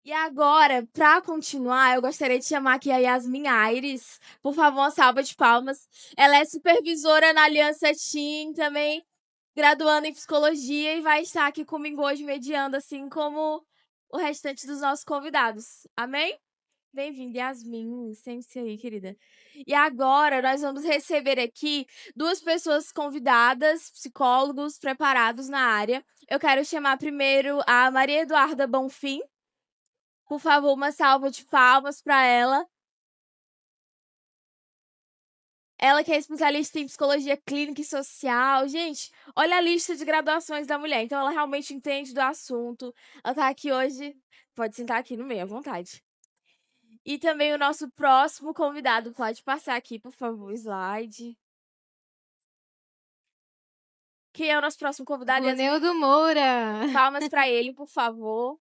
E agora, para continuar, eu gostaria de chamar aqui a Yasmin Aires. Por favor, uma salva de palmas. Ela é supervisora na Aliança Team, também graduando em psicologia e vai estar aqui comigo hoje mediando, assim como o restante dos nossos convidados. Amém? Bem-vinda, Yasmin. Sente-se aí, querida. E agora nós vamos receber aqui duas pessoas convidadas, psicólogos preparados na área. Eu quero chamar primeiro a Maria Eduarda Bonfim. Por favor, uma salva de palmas para ela. Ela que é especialista em psicologia clínica e social. Gente, olha a lista de graduações da mulher. Então, ela realmente entende do assunto. Ela está aqui hoje. Pode sentar aqui no meio, à vontade. E também o nosso próximo convidado. Pode passar aqui, por favor, o slide. Quem é o nosso próximo convidado? Ronildo Moura. Palmas para ele, por favor.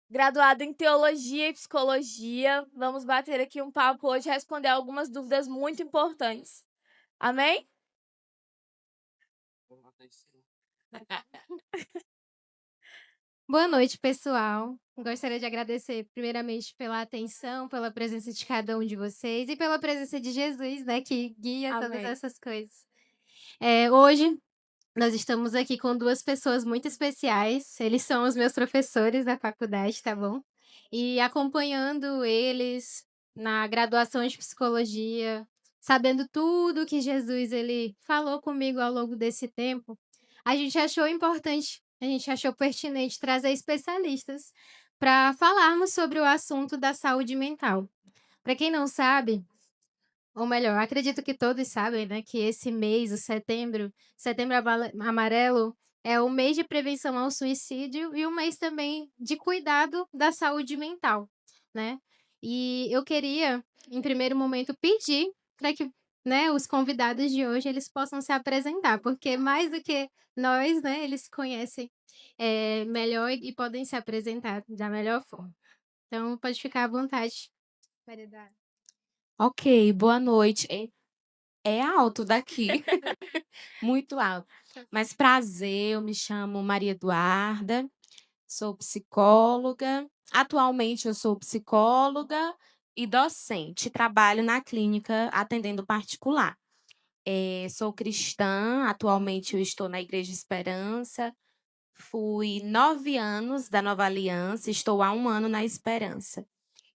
Graduado em Teologia e Psicologia. Vamos bater aqui um papo hoje e responder algumas dúvidas muito importantes. Amém? Boa noite, pessoal. Gostaria de agradecer primeiramente pela atenção, pela presença de cada um de vocês e pela presença de Jesus, né, que guia todas Amém. essas coisas. Hoje nós estamos aqui com duas pessoas muito especiais. Eles são os meus professores da faculdade, tá bom? E acompanhando eles na graduação de psicologia, sabendo tudo que Jesus ele falou comigo ao longo desse tempo, a gente achou importante, a gente achou pertinente trazer especialistas para falarmos sobre o assunto da saúde mental. Para quem não sabe, ou melhor, acredito que todos sabem, né, que esse mês, o setembro amarelo, é o mês de prevenção ao suicídio e um mês também de cuidado da saúde mental, né? E eu queria, em primeiro momento, pedir para que, né, os convidados de hoje eles possam se apresentar, porque mais do que nós, né, eles conhecem melhor e podem se apresentar da melhor forma. Então, pode ficar à vontade, Maria Eduarda. Ok, boa noite. É alto daqui, muito alto. Mas prazer, eu me chamo Maria Eduarda, sou psicóloga. Atualmente eu sou psicóloga e docente. Trabalho na clínica atendendo particular. Sou cristã, atualmente eu estou na Igreja Esperança. Fui 9 anos da Nova Aliança, estou há 1 ano na Esperança.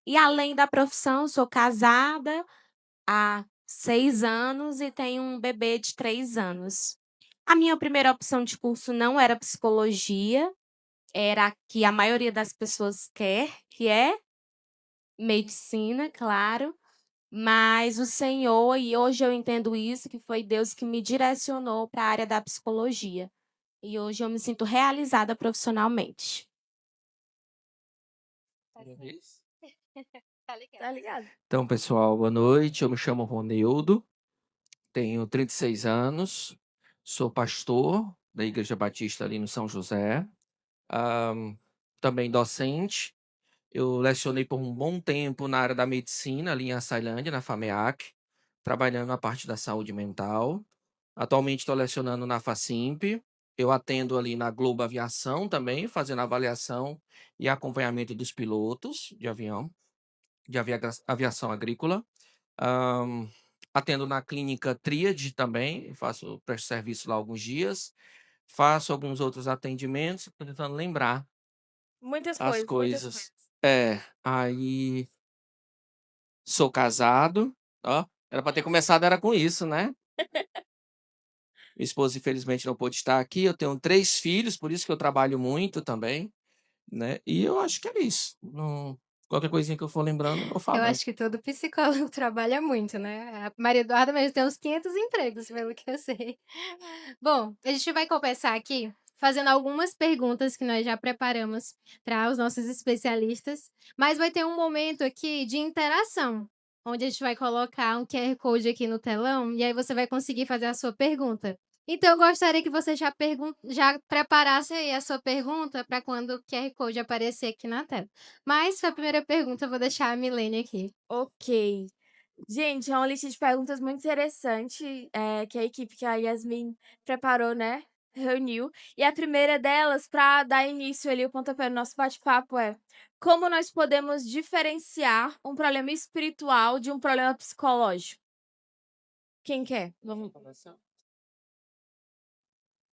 E além da profissão, sou casada há 6 anos e tenho um bebê de 3 anos. A minha primeira opção de curso não era psicologia, era a que a maioria das pessoas quer, que é medicina, claro. Mas o Senhor, e hoje eu entendo isso, que foi Deus que me direcionou para a área da psicologia. E hoje eu me sinto realizada profissionalmente. Tá ligado? Então, pessoal, boa noite. Eu me chamo Ronildo, tenho 36 anos, sou pastor da Igreja Batista ali no São José, também docente. Eu lecionei por um bom tempo na área da medicina, ali em Açailândia, na FAMEAC, trabalhando na parte da saúde mental. Atualmente estou lecionando na FACIMP. Eu atendo ali na Globo Aviação também, fazendo avaliação e acompanhamento dos pilotos de avião, de aviação agrícola. Atendo na clínica Tríade também, presto serviço lá alguns dias. Faço alguns outros atendimentos, tô tentando lembrar Muitas as coisas, muitas coisas. coisas. Aí sou casado, ó. Era para ter começado era com isso, né? Minha esposa, infelizmente, não pôde estar aqui. Eu tenho 3 filhos, por isso que eu trabalho muito também, né? E eu acho que é isso. Qualquer coisinha que eu for lembrando, eu vou Eu falando. acho que todo psicólogo trabalha muito, né? A Maria Eduarda mesmo tem uns 500 empregos, pelo que eu sei. Bom, a gente vai começar aqui fazendo algumas perguntas que nós já preparamos para os nossos especialistas, mas vai ter um momento aqui de interação, onde a gente vai colocar um QR Code aqui no telão e aí você vai conseguir fazer a sua pergunta. Então, eu gostaria que você já preparasse aí a sua pergunta para quando o QR Code aparecer aqui na tela. Mas, para a primeira pergunta, eu vou deixar a Milene aqui. Ok. Gente, é uma lista de perguntas muito interessante, que a equipe que a Yasmin preparou, né? reuniu. E a primeira delas, para dar início ali, o pontapé do nosso bate-papo é: como nós podemos diferenciar um problema espiritual de um problema psicológico? Quem quer? Vamos.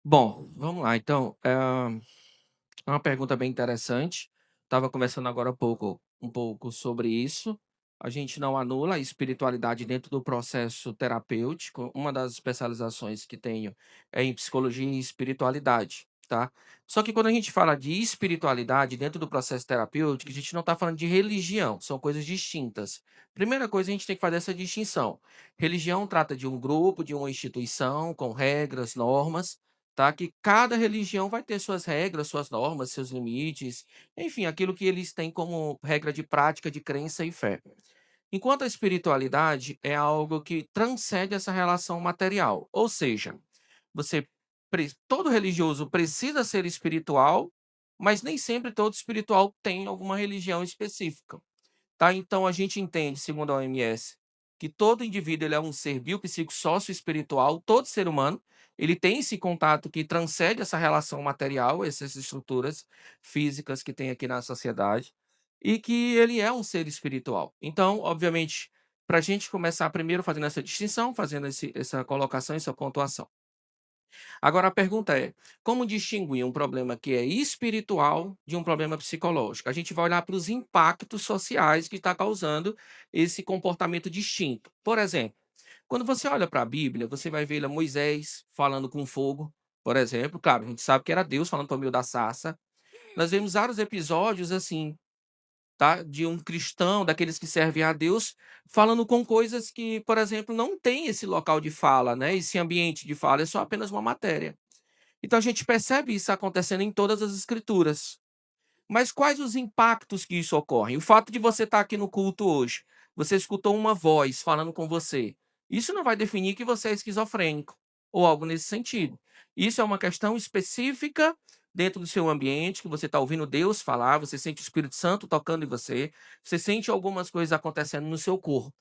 Bom, vamos lá. Então, é uma pergunta bem interessante. Estava conversando agora um pouco sobre isso. A gente não anula a espiritualidade dentro do processo terapêutico. Uma das especializações que tenho é em psicologia e espiritualidade, tá? Só que quando a gente fala de espiritualidade dentro do processo terapêutico, a gente não está falando de religião, são coisas distintas. Primeira coisa, a gente tem que fazer essa distinção. Religião trata de um grupo, de uma instituição, com regras, normas, tá? Que cada religião vai ter suas regras, suas normas, seus limites, enfim, aquilo que eles têm como regra de prática, de crença e fé. Enquanto a espiritualidade é algo que transcende essa relação material, ou seja, você todo religioso precisa ser espiritual, mas nem sempre todo espiritual tem alguma religião específica. Tá? Então a gente entende, segundo a OMS, que todo indivíduo ele é um ser biopsíquico sócio-espiritual, todo ser humano, ele tem esse contato que transcende essa relação material, essas estruturas físicas que tem aqui na sociedade, e que ele é um ser espiritual. Então, obviamente, para a gente começar primeiro fazendo essa distinção, fazendo essa colocação, essa pontuação. Agora a pergunta é: como distinguir um problema que é espiritual de um problema psicológico? A gente vai olhar para os impactos sociais que está causando esse comportamento distinto. Por exemplo, quando você olha para a Bíblia, você vai ver lá Moisés falando com fogo, por exemplo. Claro, a gente sabe que era Deus falando por meio da sarça. Nós vemos vários episódios assim, tá? De um cristão, daqueles que servem a Deus, falando com coisas que, por exemplo, não tem esse local de fala, né? Esse ambiente de fala, é só apenas uma matéria. Então a gente percebe isso acontecendo em todas as escrituras. Mas quais os impactos que isso ocorre? O fato de você estar aqui no culto hoje, você escutou uma voz falando com você. Isso não vai definir que você é esquizofrênico ou algo nesse sentido. Isso é uma questão específica dentro do seu ambiente, que você está ouvindo Deus falar, você sente o Espírito Santo tocando em você sente algumas coisas acontecendo no seu corpo.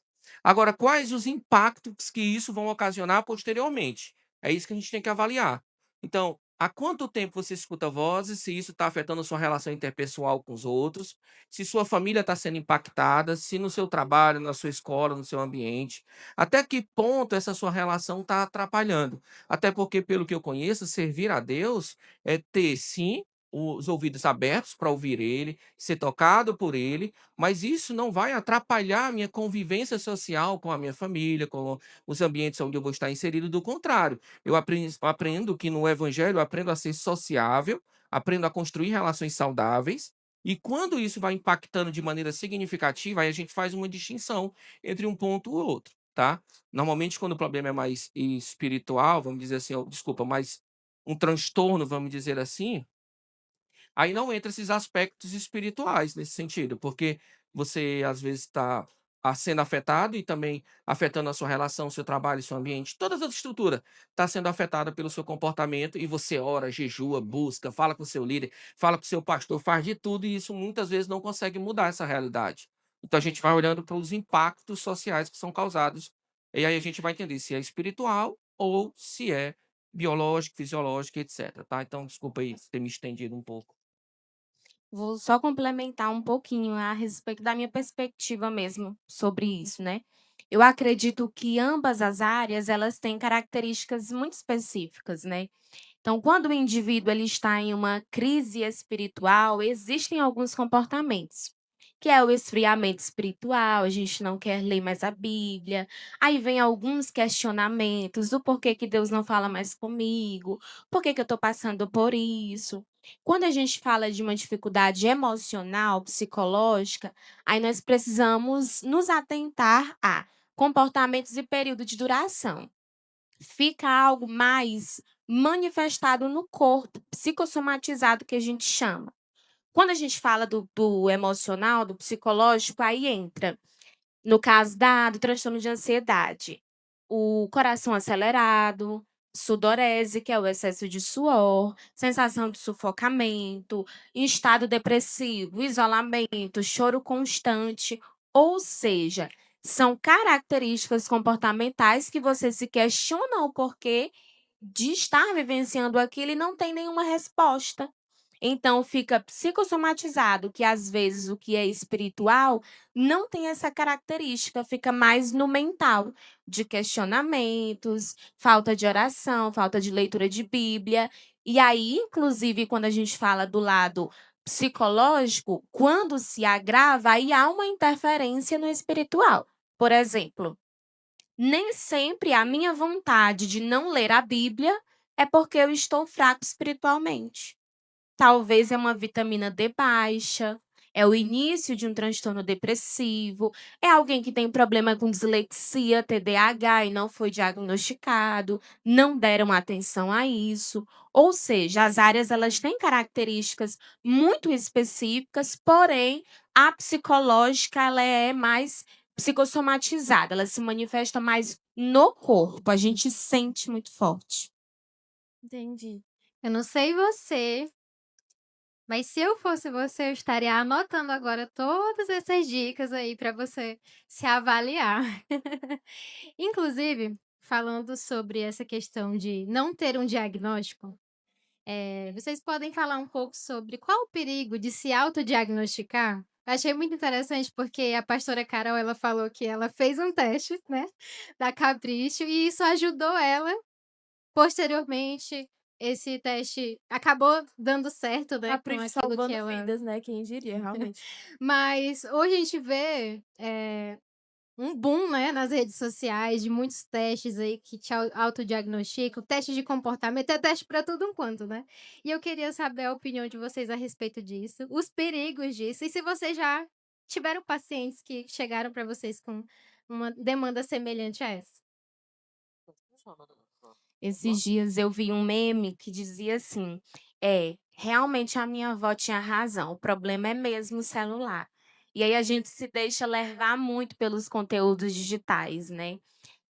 Agora, quais os impactos que isso vão ocasionar posteriormente? É isso que a gente tem que avaliar. Então, há quanto tempo você escuta vozes, se isso está afetando a sua relação interpessoal com os outros, se sua família está sendo impactada, se no seu trabalho, na sua escola, no seu ambiente, até que ponto essa sua relação está atrapalhando. Até porque, pelo que eu conheço, servir a Deus é ter, sim, os ouvidos abertos para ouvir Ele, ser tocado por Ele, mas isso não vai atrapalhar a minha convivência social com a minha família, com os ambientes onde eu vou estar inserido. Do contrário, eu aprendo que no evangelho eu aprendo a ser sociável, aprendo a construir relações saudáveis, e quando isso vai impactando de maneira significativa, aí a gente faz uma distinção entre um ponto e outro, tá? Normalmente, quando o problema é mais espiritual, vamos dizer assim, desculpa, mais um transtorno, vamos dizer assim, aí não entra esses aspectos espirituais nesse sentido, porque você às vezes está sendo afetado e também afetando a sua relação, seu trabalho, seu ambiente, toda essa estrutura está sendo afetada pelo seu comportamento e você ora, jejua, busca, fala com o seu líder, fala com o seu pastor, faz de tudo e isso muitas vezes não consegue mudar essa realidade. Então a gente vai olhando para os impactos sociais que são causados e aí a gente vai entender se é espiritual ou se é biológico, fisiológico, etc. Tá? Então desculpa aí ter me estendido um pouco. Vou só complementar um pouquinho a respeito da minha perspectiva mesmo sobre isso, né. Eu acredito que ambas as áreas, elas têm características muito específicas, né. Então, quando o indivíduo ele está em uma crise espiritual, existem alguns comportamentos, que é o esfriamento espiritual, a gente não quer ler mais a Bíblia, aí vem alguns questionamentos do porquê que Deus não fala mais comigo, por que que eu estou passando por isso. Quando a gente fala de uma dificuldade emocional, psicológica, aí nós precisamos nos atentar a comportamentos e período de duração. Fica algo mais manifestado no corpo, psicossomatizado que a gente chama. Quando a gente fala do emocional, do psicológico, aí entra, no caso do transtorno de ansiedade, o coração acelerado, sudorese, que é o excesso de suor, sensação de sufocamento, estado depressivo, isolamento, choro constante, ou seja, são características comportamentais que você se questiona o porquê de estar vivenciando aquilo e não tem nenhuma resposta. Então fica psicossomatizado, que às vezes o que é espiritual não tem essa característica, fica mais no mental, de questionamentos, falta de oração, falta de leitura de Bíblia. E aí, inclusive, quando a gente fala do lado psicológico, quando se agrava, aí há uma interferência no espiritual. Por exemplo, nem sempre a minha vontade de não ler a Bíblia é porque eu estou fraco espiritualmente. Talvez é uma vitamina D baixa, é o início de um transtorno depressivo, é alguém que tem problema com dislexia, TDAH e não foi diagnosticado, não deram atenção a isso. Ou seja, as áreas elas têm características muito específicas, porém a psicológica ela é mais psicossomatizada, ela se manifesta mais no corpo, a gente sente muito forte. Entendi. Eu não sei você, mas se eu fosse você, eu estaria anotando agora todas essas dicas aí para você se avaliar. Inclusive, falando sobre essa questão de não ter um diagnóstico, vocês podem falar um pouco sobre qual o perigo de se autodiagnosticar? Eu achei muito interessante porque a pastora Carol, ela falou que ela fez um teste, né, da Capricho e isso ajudou ela. Posteriormente, esse teste acabou dando certo, né, com Capricho aquilo que salvando ela vidas, né, quem diria, realmente. mas hoje a gente vê, um boom, né, nas redes sociais de muitos testes aí que te autodiagnosticam, teste de comportamento, é teste para tudo um quanto, né. E eu queria saber a opinião de vocês a respeito disso, os perigos disso e se vocês já tiveram pacientes que chegaram para vocês com uma demanda semelhante a essa. Esses dias eu vi um meme que dizia assim: realmente a minha avó tinha razão, o problema é mesmo o celular. E aí a gente se deixa levar muito pelos conteúdos digitais, né?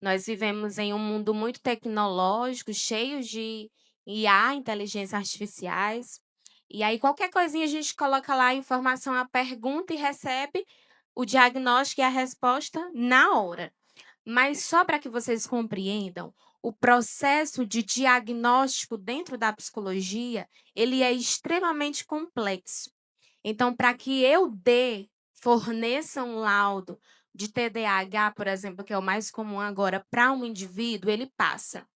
Nós vivemos em um mundo muito tecnológico, cheio de IA, inteligência artificiais. E aí qualquer coisinha a gente coloca lá a informação, a pergunta e recebe o diagnóstico e a resposta na hora. Mas só para que vocês compreendam, o processo de diagnóstico dentro da psicologia, ele é extremamente complexo. Então, para que eu forneça um laudo de TDAH, por exemplo, que é o mais comum agora para um indivíduo, ele passa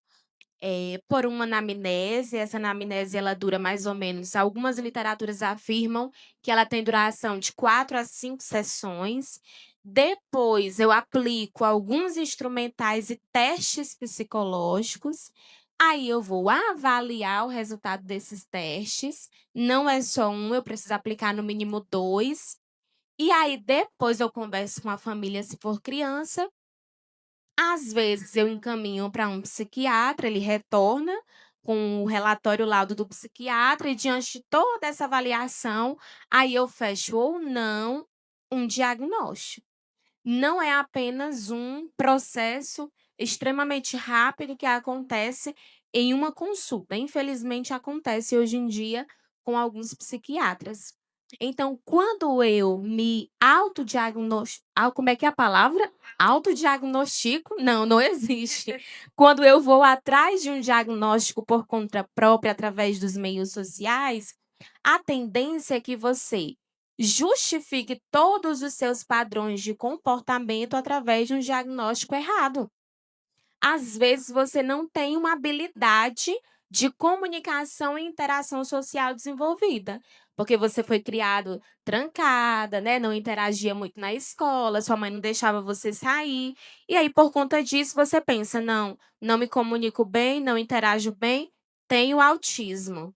por uma anamnese. Essa anamnese ela dura mais ou menos, algumas literaturas afirmam que ela tem duração de 4 a 5 sessões. Depois eu aplico alguns instrumentais e testes psicológicos. Aí eu vou avaliar o resultado desses testes. Não é só um, eu preciso aplicar no mínimo 2. E aí depois eu converso com a família se for criança. Às vezes eu encaminho para um psiquiatra, ele retorna com o relatório, o laudo do psiquiatra, e diante de toda essa avaliação, aí eu fecho ou não um diagnóstico. Não é apenas um processo extremamente rápido que acontece em uma consulta. Infelizmente, acontece hoje em dia com alguns psiquiatras. Então, quando eu me autodiagnostico, como é que é a palavra? Autodiagnostico? Não, não existe. Quando eu vou atrás de um diagnóstico por conta própria, através dos meios sociais, a tendência é que você justifique todos os seus padrões de comportamento através de um diagnóstico errado. Às vezes, você não tem uma habilidade de comunicação e interação social desenvolvida, porque você foi criado trancada, né? Não interagia muito na escola, sua mãe não deixava você sair. E aí, por conta disso, você pensa: não me comunico bem, não interajo bem, tenho autismo.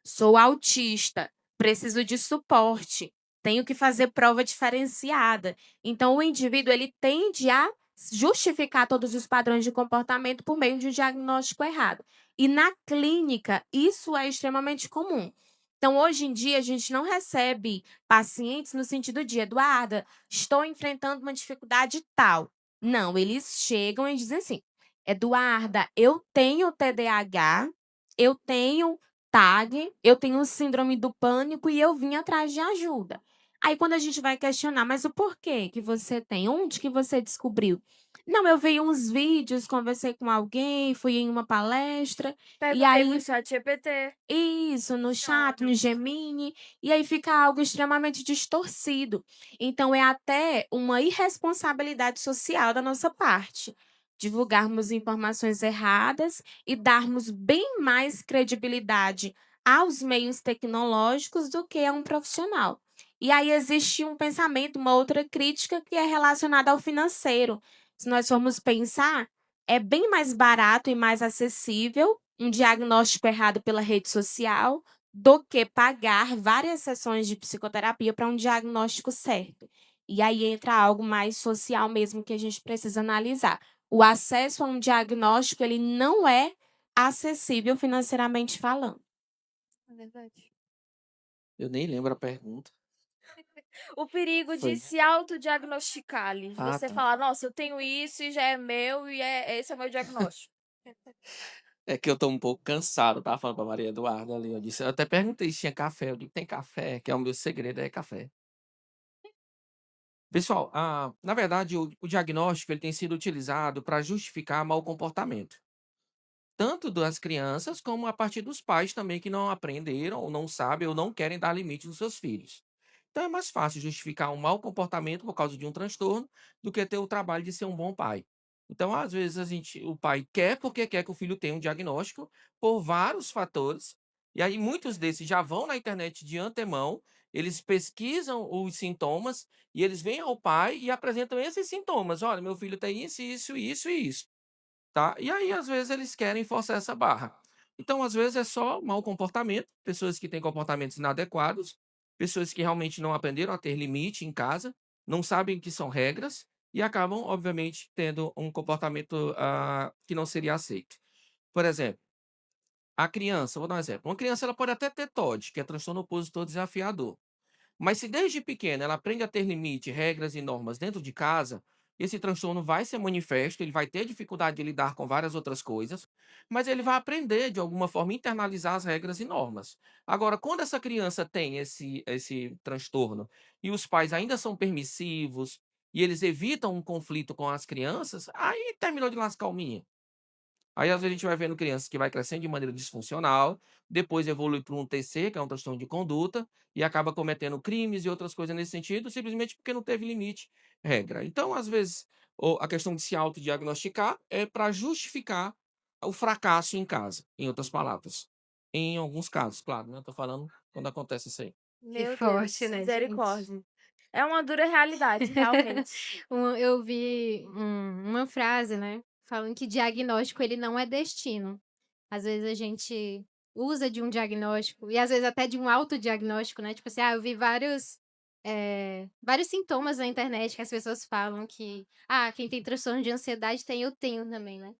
Sou autista, preciso de suporte, tenho que fazer prova diferenciada. Então, o indivíduo ele tende a justificar todos os padrões de comportamento por meio de um diagnóstico errado. E na clínica, isso é extremamente comum. Então, hoje em dia, a gente não recebe pacientes no sentido de: Eduarda, estou enfrentando uma dificuldade tal. Não, eles chegam e dizem assim: Eduarda, eu tenho TDAH, eu tenho TAG, eu tenho síndrome do pânico e eu vim atrás de ajuda. Aí quando a gente vai questionar, mas o porquê que você tem? Onde que você descobriu? Não, eu vi uns vídeos, conversei com alguém, fui em uma palestra, e Perguntei aí pro ChatGPT. isso, no chat, no Gemini, e aí fica algo extremamente distorcido. Então é até uma irresponsabilidade social da nossa parte, divulgarmos informações erradas e darmos bem mais credibilidade aos meios tecnológicos do que a um profissional. E aí existe um pensamento, uma outra crítica que é relacionada ao financeiro. Se nós formos pensar, é bem mais barato e mais acessível um diagnóstico errado pela rede social do que pagar várias sessões de psicoterapia para um diagnóstico certo. E aí entra algo mais social mesmo que a gente precisa analisar. O acesso a um diagnóstico, ele não é acessível financeiramente falando. É verdade. Eu nem lembro a pergunta. O perigo de Foi. se autodiagnosticar ali. Ah, Você tá. falar, nossa, eu tenho isso e já é meu e esse é o meu diagnóstico. É que eu tô um pouco cansado, tava falando pra Maria Eduarda ali. Eu até perguntei se tinha café. Eu digo, tem café, que é o meu segredo, é café. Pessoal, na verdade, o diagnóstico ele tem sido utilizado para justificar mau comportamento. Tanto das crianças, como a partir dos pais também que não aprenderam, ou não sabem, ou não querem dar limite nos seus filhos. Então é mais fácil justificar um mau comportamento por causa de um transtorno do que ter o trabalho de ser um bom pai. Então, às vezes, o pai quer porque quer que o filho tenha um diagnóstico por vários fatores, e aí muitos desses já vão na internet de antemão, eles pesquisam os sintomas e eles vêm ao pai e apresentam esses sintomas. Olha, meu filho tem isso, isso, isso e isso. Tá? E aí, às vezes, eles querem forçar essa barra. Então, às vezes, é só mau comportamento, pessoas que têm comportamentos inadequados, pessoas que realmente não aprenderam a ter limite em casa, não sabem que são regras e acabam, obviamente, tendo um comportamento que não seria aceito. Por exemplo, a criança, vou dar um exemplo. Uma criança ela pode até ter TOD, que é transtorno opositor desafiador. Mas se desde pequena ela aprende a ter limite, regras e normas dentro de casa, esse transtorno vai ser manifesto, ele vai ter dificuldade de lidar com várias outras coisas, mas ele vai aprender de alguma forma internalizar as regras e normas. Agora, quando essa criança tem esse transtorno e os pais ainda são permissivos e eles evitam um conflito com as crianças, aí terminou de lascar o menino. Aí, às vezes, a gente vai vendo crianças que vai crescendo de maneira disfuncional, depois evolui para um TC, que é um transtorno de conduta, e acaba cometendo crimes e outras coisas nesse sentido, simplesmente porque não teve limite, regra. Então, às vezes, a questão de se autodiagnosticar é para justificar o fracasso em casa, em outras palavras. Em alguns casos, claro, né? Estou falando quando acontece isso aí. Que Meu forte, Deus, né, gente? misericórdia. É uma dura realidade, realmente. Eu vi uma frase, né, falando que diagnóstico ele não é destino. Às vezes a gente usa de um diagnóstico e às vezes até de um autodiagnóstico, né, tipo assim, eu vi vários sintomas na internet que as pessoas falam que, quem tem transtorno de ansiedade tem, eu tenho também, né.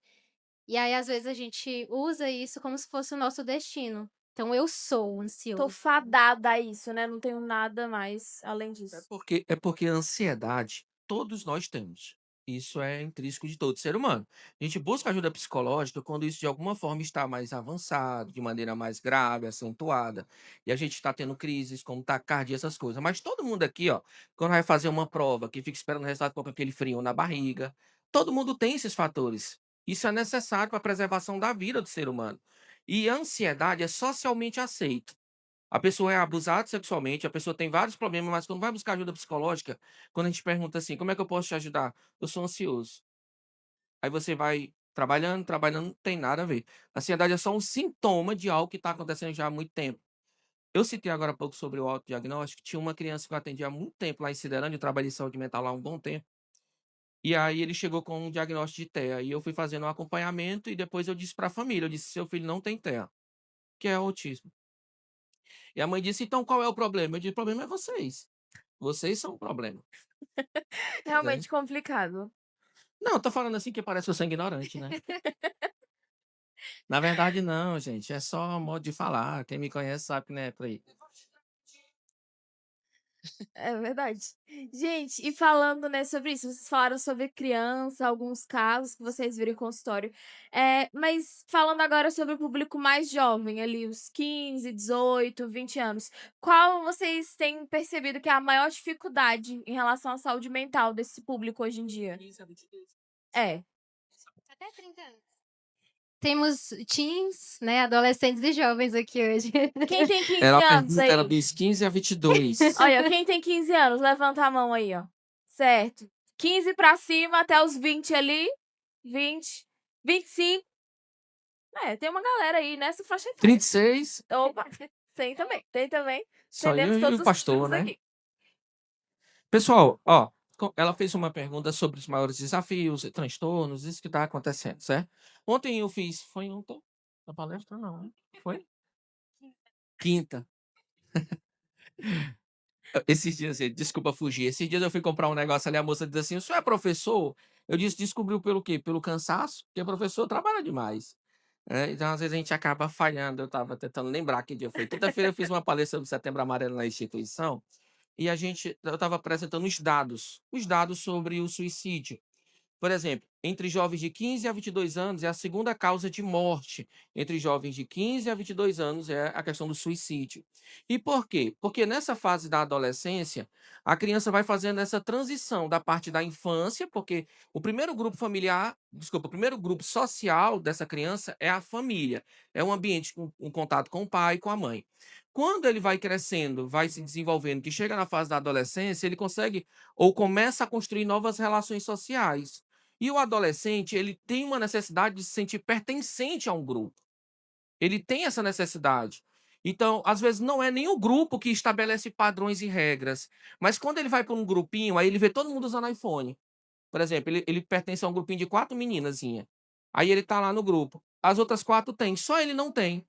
E aí às vezes a gente usa isso como se fosse o nosso destino. Então eu sou Tô ansioso. fadada a isso, né? Não tenho nada mais além É disso. porque é porque a ansiedade todos nós temos. Isso é intrínseco de todo ser humano. A gente busca ajuda psicológica quando isso de alguma forma está mais avançado, de maneira mais grave, acentuada, e a gente está tendo crises como taquicardia, essas coisas. Mas todo mundo aqui, ó, quando vai fazer uma prova, que fica esperando o resultado com aquele frio na barriga, todo mundo tem esses fatores. Isso é necessário para a preservação da vida do ser humano. E a ansiedade é socialmente aceito. A pessoa é abusada sexualmente, a pessoa tem vários problemas, mas quando vai buscar ajuda psicológica, quando a gente pergunta assim: "Como é que eu posso te ajudar?", "Eu sou ansioso". Aí você vai trabalhando, trabalhando, não tem nada a ver. A ansiedade é só um sintoma de algo que está acontecendo já há muito tempo. Eu citei agora há pouco sobre o autodiagnóstico, tinha uma criança que eu atendi há muito tempo lá em Cidelândia, eu trabalhei em saúde mental lá há um bom tempo, e aí ele chegou com um diagnóstico de TEA, e eu fui fazendo um acompanhamento e depois eu disse para a família, eu disse: "Seu filho não tem TEA, que é autismo". E a mãe disse: "Então qual é o problema?" Eu disse: "O problema é vocês. Vocês são o problema". Entende? Realmente complicado. Não, eu tô falando assim que parece que eu sou ignorante, né. Na verdade não, gente, é só modo de falar, quem me conhece sabe que não é por aí. É verdade. Gente, e falando, né, sobre isso, vocês falaram sobre criança, alguns casos que vocês viram em consultório. Mas falando agora sobre o público mais jovem, ali, os 15, 18, 20 anos, qual vocês têm percebido que é a maior dificuldade em relação à saúde mental desse público hoje em dia? É. Até 30 anos. Temos teens, né, adolescentes e jovens aqui hoje. Quem tem 15 Ela anos pergunta, ela aí? diz 15 a 22. Olha, quem tem 15 anos, levanta a mão aí, ó. Certo. 15 pra cima até os 20 ali. 20, 25. Tem uma galera aí nessa faixa etária. 36, Opa, tem também, tem também. só eu Entendemos e todos o os pastor, públicos né? aqui. Pessoal, ó, ela fez uma pergunta sobre os maiores desafios e transtornos, isso que está acontecendo, certo? Ontem eu fiz, foi ontem? Na palestra não, né? Foi? Quinta. Esses dias, desculpa fugir, esses dias eu fui comprar um negócio ali, a moça diz assim, o senhor é professor? Eu disse, descobriu pelo quê? Pelo cansaço? Porque professor trabalha demais. Então, às vezes, a gente acaba falhando. Eu estava tentando lembrar que dia foi. Quinta-feira eu fiz uma palestra do Setembro Amarelo na instituição e eu estava apresentando os dados sobre o suicídio. Por exemplo, entre jovens de 15 a 22 anos é a segunda causa de morte. Entre jovens de 15 a 22 anos é a questão do suicídio. E por quê? Porque nessa fase da adolescência, a criança vai fazendo essa transição da parte da infância, porque o primeiro grupo familiar, desculpa, o primeiro grupo social dessa criança é a família. É um ambiente com um contato com o pai e com a mãe. Quando ele vai crescendo, vai se desenvolvendo, que chega na fase da adolescência, ele consegue ou começa a construir novas relações sociais. E o adolescente, ele tem uma necessidade de se sentir pertencente a um grupo. Ele tem essa necessidade. Então, às vezes, não é nem o grupo que estabelece padrões e regras, mas quando ele vai para um grupinho, aí ele vê todo mundo usando iPhone. Por exemplo, ele pertence a um grupinho de 4 meninazinhas. Aí ele tá lá no grupo. As outras 4 têm, só ele não tem.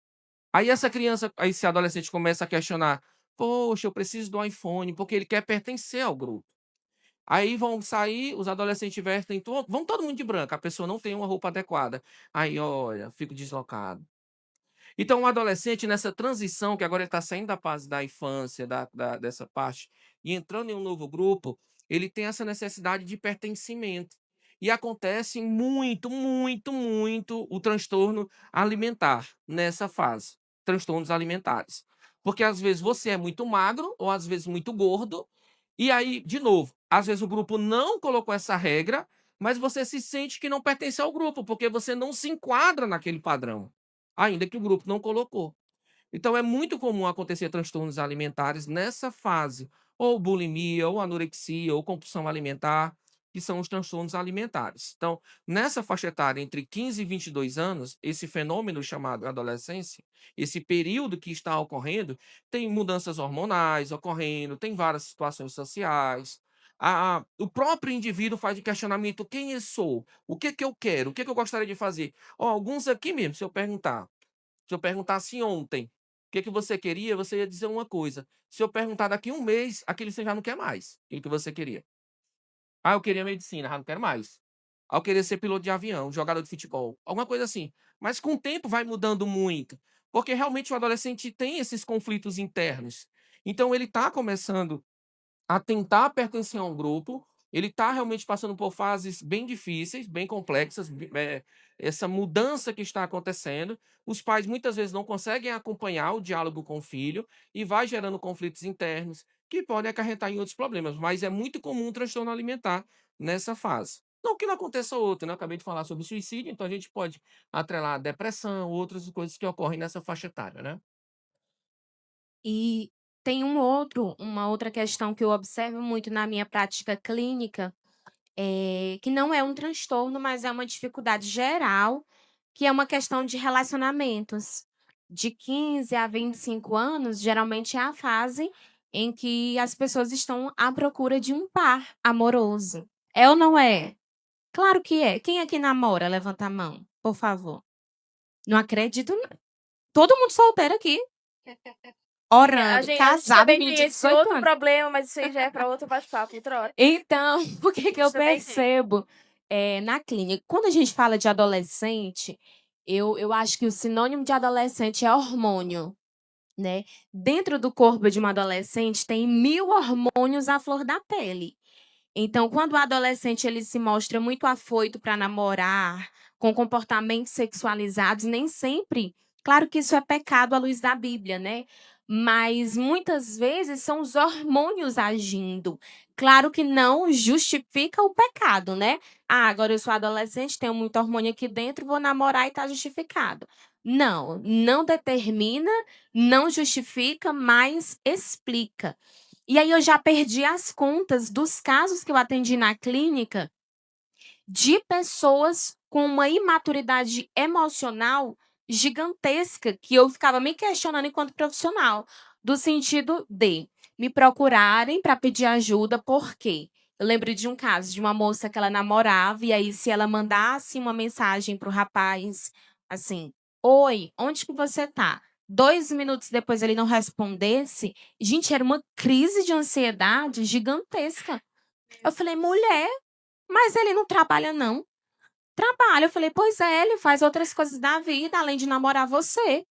Aí essa criança, aí esse adolescente começa a questionar: poxa, eu preciso do iPhone, porque ele quer pertencer ao grupo. Aí vão sair, os adolescentes vestem, vão todo mundo de branco, a pessoa não tem uma roupa adequada. Aí, olha, fico deslocado. Então, um adolescente nessa transição, que agora ele está saindo da fase da infância, dessa parte, e entrando em um novo grupo, ele tem essa necessidade de pertencimento. E acontece muito, muito, muito o transtorno alimentar nessa fase. Transtornos alimentares. Porque às vezes você é muito magro, ou às vezes muito gordo, e aí, de novo, às vezes o grupo não colocou essa regra, mas você se sente que não pertence ao grupo, porque você não se enquadra naquele padrão ainda que o grupo não colocou. Então é muito comum acontecer transtornos alimentares nessa fase, ou bulimia, ou anorexia, ou compulsão alimentar, que são os transtornos alimentares. Então, nessa faixa etária entre 15 e 22 anos, esse fenômeno chamado adolescência, esse período que está ocorrendo, tem mudanças hormonais ocorrendo, tem várias situações sociais. O próprio indivíduo faz o questionamento: quem eu sou? O que que eu quero? O que que eu gostaria de fazer? Ó, alguns aqui mesmo, se eu perguntasse ontem o que que você queria, você ia dizer uma coisa. Se eu perguntar daqui um mês, aquilo você já não quer mais, aquilo que você queria. Ah, eu queria medicina, já não quero mais. Ah, eu queria ser piloto de avião, jogador de futebol, alguma coisa assim. Mas com o tempo vai mudando muito, porque realmente o adolescente tem esses conflitos internos. Então ele está começando a tentar pertencer a um grupo. Ele está realmente passando por fases bem difíceis, bem complexas, essa mudança que está acontecendo. Os pais muitas vezes não conseguem acompanhar o diálogo com o filho e vai gerando conflitos internos que podem acarretar em outros problemas. Mas é muito comum um transtorno alimentar nessa fase. Não que não aconteça outro, né? Eu acabei de falar sobre suicídio, então a gente pode atrelar a depressão, outras coisas que ocorrem nessa faixa etária, né? E tem uma outra questão que eu observo muito na minha prática clínica, que não é um transtorno, mas é uma dificuldade geral, que é uma questão de relacionamentos. De 15 a 25 anos, geralmente é a fase em que as pessoas estão à procura de um par amoroso. É ou não é? Claro que é. Quem aqui namora? Levanta a mão, por favor. Não acredito. Todo mundo solteiro aqui. A Orando, gente casado, também menino tem de esse 18 outro anos. problema, mas isso aí já é para outro bate-papo, outra hora. Então, o que que eu Também tem. percebo na clínica? Quando a gente fala de adolescente, eu acho que o sinônimo de adolescente é hormônio. né? Dentro do corpo de uma adolescente tem 1000 hormônios à flor da pele. Então, quando o adolescente ele se mostra muito afoito para namorar, com comportamentos sexualizados, nem sempre, claro que isso é pecado à luz da Bíblia, né? Mas muitas vezes são os hormônios agindo. Claro que não justifica o pecado, né? Ah, agora eu sou adolescente, tenho muito hormônio aqui dentro, vou namorar e está justificado. Não, não determina, não justifica, mas explica. E aí eu já perdi as contas dos casos que eu atendi na clínica de pessoas com uma imaturidade emocional gigantesca, que eu ficava me questionando enquanto profissional, do sentido de me procurarem para pedir ajuda, por quê? Eu lembro de um caso de uma moça que ela namorava, e aí se ela mandasse uma mensagem para o rapaz, assim, oi, onde que você tá? 2 minutos depois ele não respondesse, gente, era uma crise de ansiedade gigantesca. Eu falei, mulher, mas ele não trabalha, não. Trabalha. Eu falei, pois é, ele faz outras coisas da vida, além de namorar você.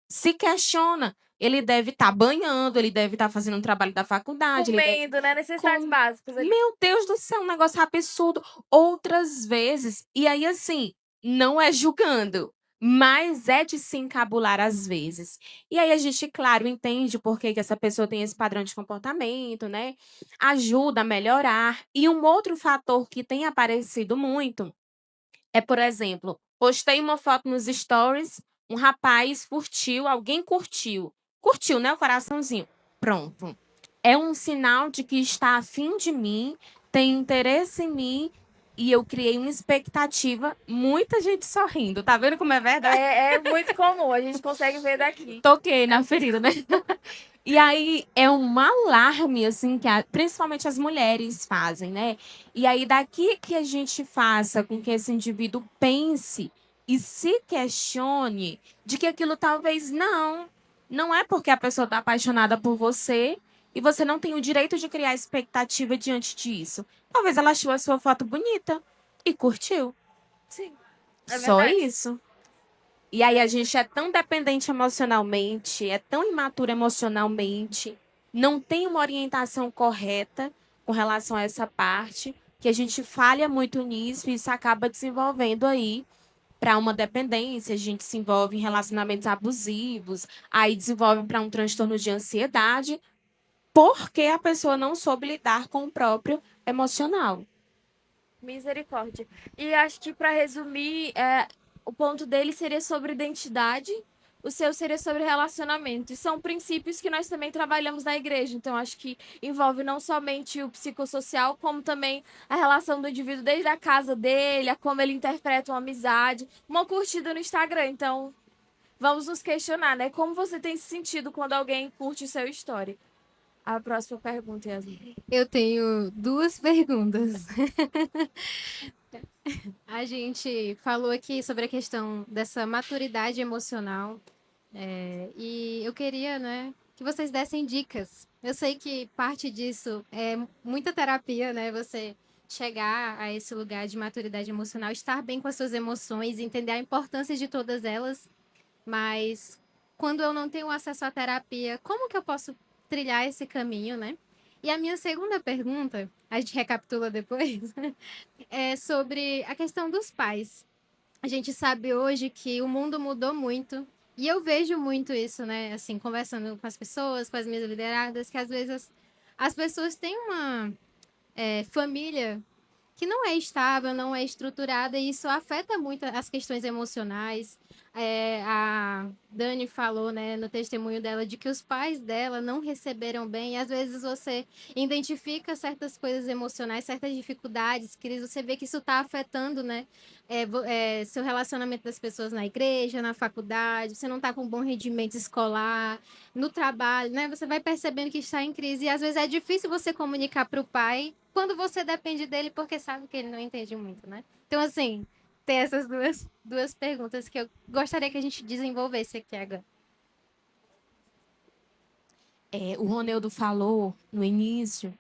Se questiona. Ele deve estar banhando, ele deve estar fazendo um trabalho da faculdade. Comendo, né? Necessidades básicas ali. Meu Deus do céu, um negócio absurdo. Outras vezes. E aí, assim, não é julgando, mas é de se encabular às vezes. E aí a gente, claro, entende por que essa pessoa tem esse padrão de comportamento, né? Ajuda a melhorar. E um outro fator que tem aparecido muito é, por exemplo, postei uma foto nos stories, um rapaz curtiu, alguém curtiu. Curtiu, né? O coraçãozinho. Pronto. É um sinal de que está afim de mim, tem interesse em mim e eu criei uma expectativa. Muita gente sorrindo. Tá vendo como é verdade? É muito comum, a gente consegue ver daqui. Toquei na ferida, né? E aí é um alarme, assim, que principalmente as mulheres fazem, né? E aí daqui que a gente faça com que esse indivíduo pense e se questione de que aquilo talvez não é porque a pessoa está apaixonada por você e você não tem o direito de criar expectativa diante disso. Talvez ela achou a sua foto bonita e curtiu. Sim. É Só verdade. isso. E aí a gente é tão dependente emocionalmente, é tão imaturo emocionalmente, não tem uma orientação correta com relação a essa parte, que a gente falha muito nisso e isso acaba desenvolvendo aí para uma dependência, a gente se envolve em relacionamentos abusivos, aí desenvolve para um transtorno de ansiedade, porque a pessoa não soube lidar com o próprio emocional. Misericórdia. E acho que, para resumir, o ponto dele seria sobre identidade, o seu seria sobre relacionamento. E são princípios que nós também trabalhamos na igreja. Então, acho que envolve não somente o psicossocial, como também a relação do indivíduo desde a casa dele, a como ele interpreta uma amizade, uma curtida no Instagram. Então, vamos nos questionar, né? Como você tem se sentido quando alguém curte o seu story? A próxima pergunta, Yasmin. Eu tenho 2 perguntas. A gente falou aqui sobre a questão dessa maturidade emocional, e eu queria, né, que vocês dessem dicas. Eu sei que parte disso é muita terapia, né? Você chegar a esse lugar de maturidade emocional, estar bem com as suas emoções, entender a importância de todas elas, mas quando eu não tenho acesso à terapia, como que eu posso trilhar esse caminho, né? E a minha segunda pergunta, a gente recapitula depois, é sobre a questão dos pais. A gente sabe hoje que o mundo mudou muito. E eu vejo muito isso, né? Assim, conversando com as pessoas, com as minhas lideradas, que às vezes as pessoas têm uma família que não é estável, não é estruturada, e isso afeta muito as questões emocionais. A Dani falou, né, no testemunho dela, de que os pais dela não receberam bem, e às vezes você identifica certas coisas emocionais, certas dificuldades, crises, você vê que isso está afetando, né, seu relacionamento das pessoas na igreja, na faculdade, você não está com um bom rendimento escolar, no trabalho, né, você vai percebendo que está em crise, e às vezes é difícil você comunicar para o pai quando você depende dele, porque sabe que ele não entende muito, né? Então, assim, tem essas duas perguntas que eu gostaria que a gente desenvolvesse aqui agora. O Ronildo falou no início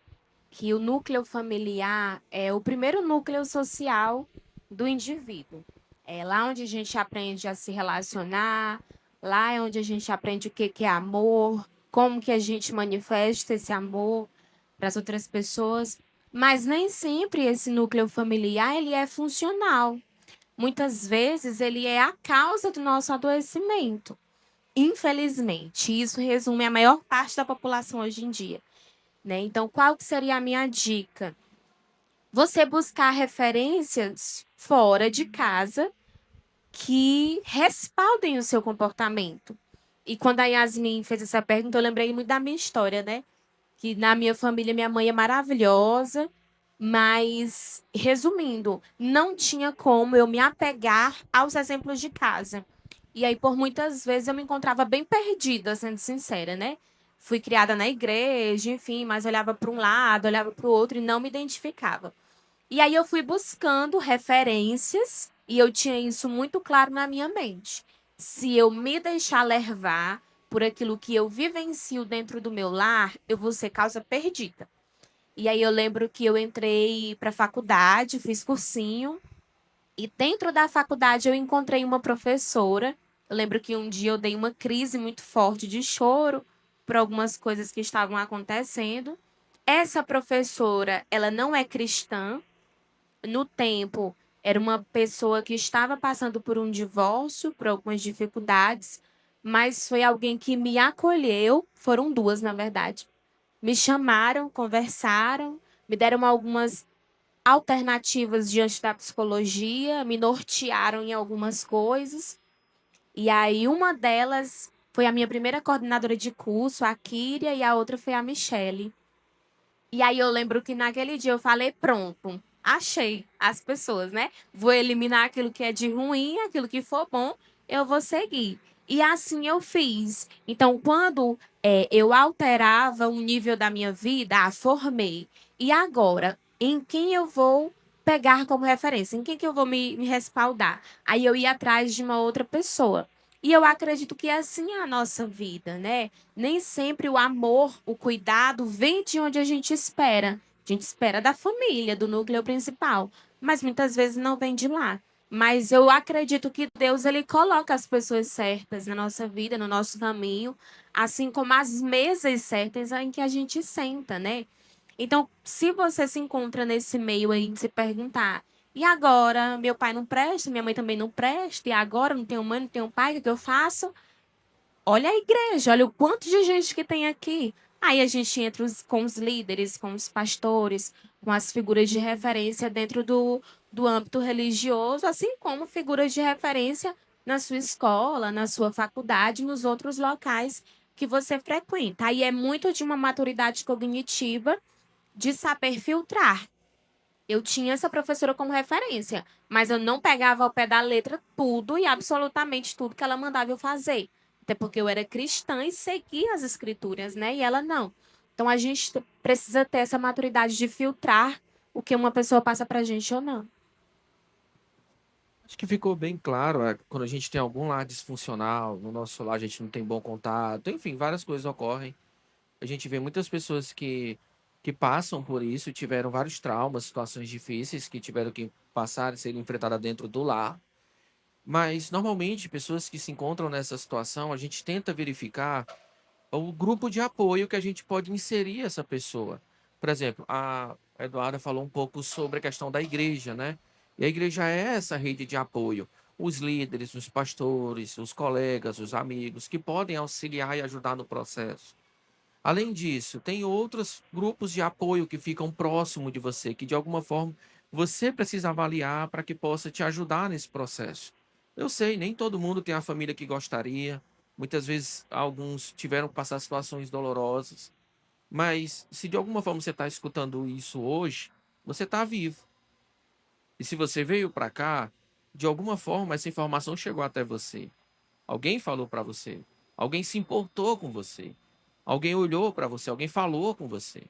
que o núcleo familiar é o primeiro núcleo social do indivíduo. É lá onde a gente aprende a se relacionar, Lá é onde a gente aprende o que que é amor, como que a gente manifesta esse amor para as outras pessoas. Mas nem sempre esse núcleo familiar ele é funcional. Muitas vezes ele é a causa do nosso adoecimento. Infelizmente, isso resume a maior parte da população hoje em dia, né? Então, qual que seria a minha dica? Você buscar referências fora de casa que respaldem o seu comportamento. E quando a Yasmin fez essa pergunta, eu lembrei muito da minha história, né? Que na minha família, minha mãe é maravilhosa, mas, resumindo, não tinha como eu me apegar aos exemplos de casa. E aí, por muitas vezes, eu me encontrava bem perdida, sendo sincera, né? Fui criada na igreja, enfim, mas olhava para um lado, olhava para o outro e não me identificava. E aí eu fui buscando referências e eu tinha isso muito claro na minha mente. Se eu me deixar levar por aquilo que eu vivencio dentro do meu lar, eu vou ser causa perdida. E aí eu lembro que eu entrei para a faculdade, fiz cursinho, e dentro da faculdade eu encontrei uma professora. Eu lembro que um dia eu dei uma crise muito forte de choro por algumas coisas que estavam acontecendo. Essa professora, ela não é cristã, no tempo, era uma pessoa que estava passando por um divórcio, por algumas dificuldades, mas foi alguém que me acolheu, foram duas, na verdade. Me chamaram, conversaram, me deram algumas alternativas diante da psicologia, me nortearam em algumas coisas. E aí, uma delas foi a minha primeira coordenadora de curso, a Kíria, e a outra foi a Michele. E aí eu lembro que naquele dia eu falei, pronto, achei as pessoas, né? Vou eliminar aquilo que é de ruim, aquilo que for bom, eu vou seguir. E assim eu fiz. Então, quando eu alterava o nível da minha vida, formei. E agora, em quem eu vou pegar como referência? Em quem que eu vou me respaldar? Aí eu ia atrás de uma outra pessoa. E eu acredito que assim é a nossa vida, né? Nem sempre o amor, o cuidado vem de onde a gente espera. A gente espera da família, do núcleo principal, mas muitas vezes não vem de lá. Mas eu acredito que Deus ele coloca as pessoas certas na nossa vida, no nosso caminho, assim como as mesas certas em que a gente senta, né? Então, se você se encontra nesse meio aí de se perguntar, e agora meu pai não presta, minha mãe também não presta, e agora não tenho mãe, não tenho pai, o que eu faço? Olha a igreja, olha o quanto de gente que tem aqui. Aí a gente entra com os líderes, com os pastores, com as figuras de referência dentro do âmbito religioso, assim como figuras de referência na sua escola, na sua faculdade, nos outros locais que você frequenta. Aí é muito de uma maturidade cognitiva de saber filtrar. Eu tinha essa professora como referência, mas eu não pegava ao pé da letra tudo e absolutamente tudo que ela mandava eu fazer. Até porque eu era cristã e seguia as escrituras, né? E ela não. Então a gente precisa ter essa maturidade de filtrar o que uma pessoa passa pra gente ou não. Acho que ficou bem claro, quando a gente tem algum lar disfuncional, no nosso lar a gente não tem bom contato, enfim, várias coisas ocorrem. A gente vê muitas pessoas que passam por isso, tiveram vários traumas, situações difíceis que tiveram que passar e ser enfrentadas dentro do lar. Mas, normalmente, pessoas que se encontram nessa situação, a gente tenta verificar o grupo de apoio que a gente pode inserir essa pessoa. Por exemplo, a Eduarda falou um pouco sobre a questão da igreja, né? E a igreja é essa rede de apoio. Os líderes, os pastores, os colegas, os amigos, que podem auxiliar e ajudar no processo. Além disso, tem outros grupos de apoio que ficam próximo de você, que de alguma forma você precisa avaliar para que possa te ajudar nesse processo. Eu sei, nem todo mundo tem a família que gostaria. Muitas vezes alguns tiveram que passar situações dolorosas. Mas se de alguma forma você está escutando isso hoje, você está vivo. E se você veio para cá, de alguma forma essa informação chegou até você. Alguém falou para você. Alguém se importou com você. Alguém olhou para você. Alguém falou com você.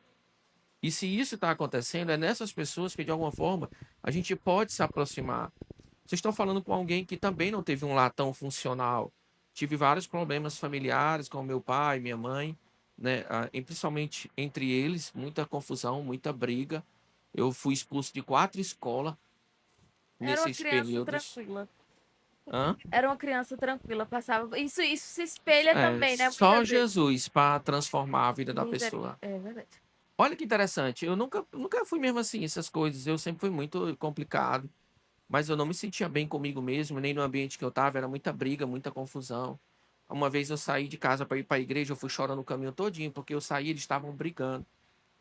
E se isso está acontecendo, é nessas pessoas que, de alguma forma, a gente pode se aproximar. Vocês estão falando com alguém que também não teve um lar tão funcional. Tive vários problemas familiares com meu pai, minha mãe, né? E principalmente entre eles, muita confusão, muita briga. Eu fui expulso de 4 escolas Era uma nesses criança períodos. tranquila. Hã? Era uma criança tranquila, passava. Isso se espelha também, né? Só Muitas vezes. Jesus para transformar a vida da pessoa. É verdade. Olha que interessante, eu nunca fui mesmo assim, essas coisas, eu sempre fui muito complicado, mas eu não me sentia bem comigo mesmo, nem no ambiente que eu estava, era muita briga, muita confusão. Uma vez eu saí de casa para ir para a igreja, eu fui chorando o caminho todinho, porque eu saí, eles estavam brigando.